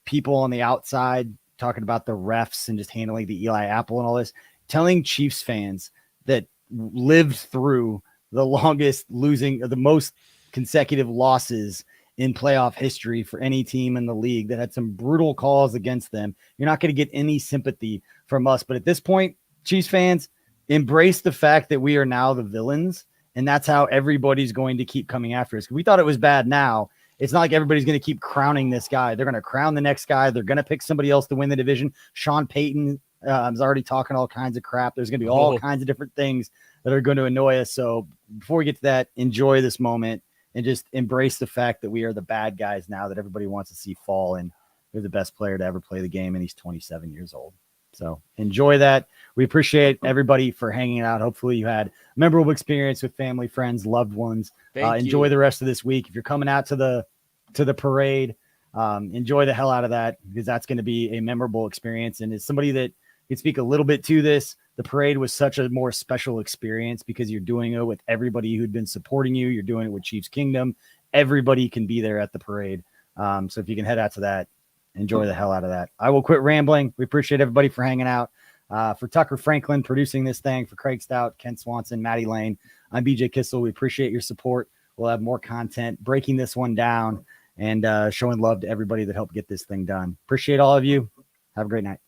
[SPEAKER 1] people on the outside talking about the refs and just handling the Eli Apple and all this, telling Chiefs fans that lived through the longest losing, the most consecutive losses in playoff history for any team in the league, that had some brutal calls against them, you're not going to get any sympathy from us. But at this point, Chiefs fans, embrace the fact that we are now the villains, and that's how everybody's going to keep coming after us. We thought it was bad now. It's not like everybody's going to keep crowning this guy. They're going to crown the next guy. They're going to pick somebody else to win the division. Sean Payton is already talking all kinds of crap. There's going to be all kinds of different things that are going to annoy us. So before we get to that, enjoy this moment and just embrace the fact that we are the bad guys now that everybody wants to see fall, and we're the best player to ever play the game, and he's 27 years old. So enjoy that. We appreciate everybody for hanging out. Hopefully you had a memorable experience with family, friends, loved ones. Enjoy the rest of this week. If you're coming out to the parade, enjoy the hell out of that, because that's going to be a memorable experience. And as somebody that can speak a little bit to this, the parade was such a more special experience because you're doing it with everybody who'd been supporting you. You're doing it with Chiefs Kingdom. Everybody can be there at the parade. So if you can head out to that, enjoy the hell out of that. I will quit rambling. We appreciate everybody for hanging out. For Tucker Franklin producing this thing, for Craig Stout, Ken Swanson, Maddie Lane, I'm BJ Kissel. We appreciate your support. We'll have more content breaking this one down and showing love to everybody that helped get this thing done. Appreciate all of you. Have a great night.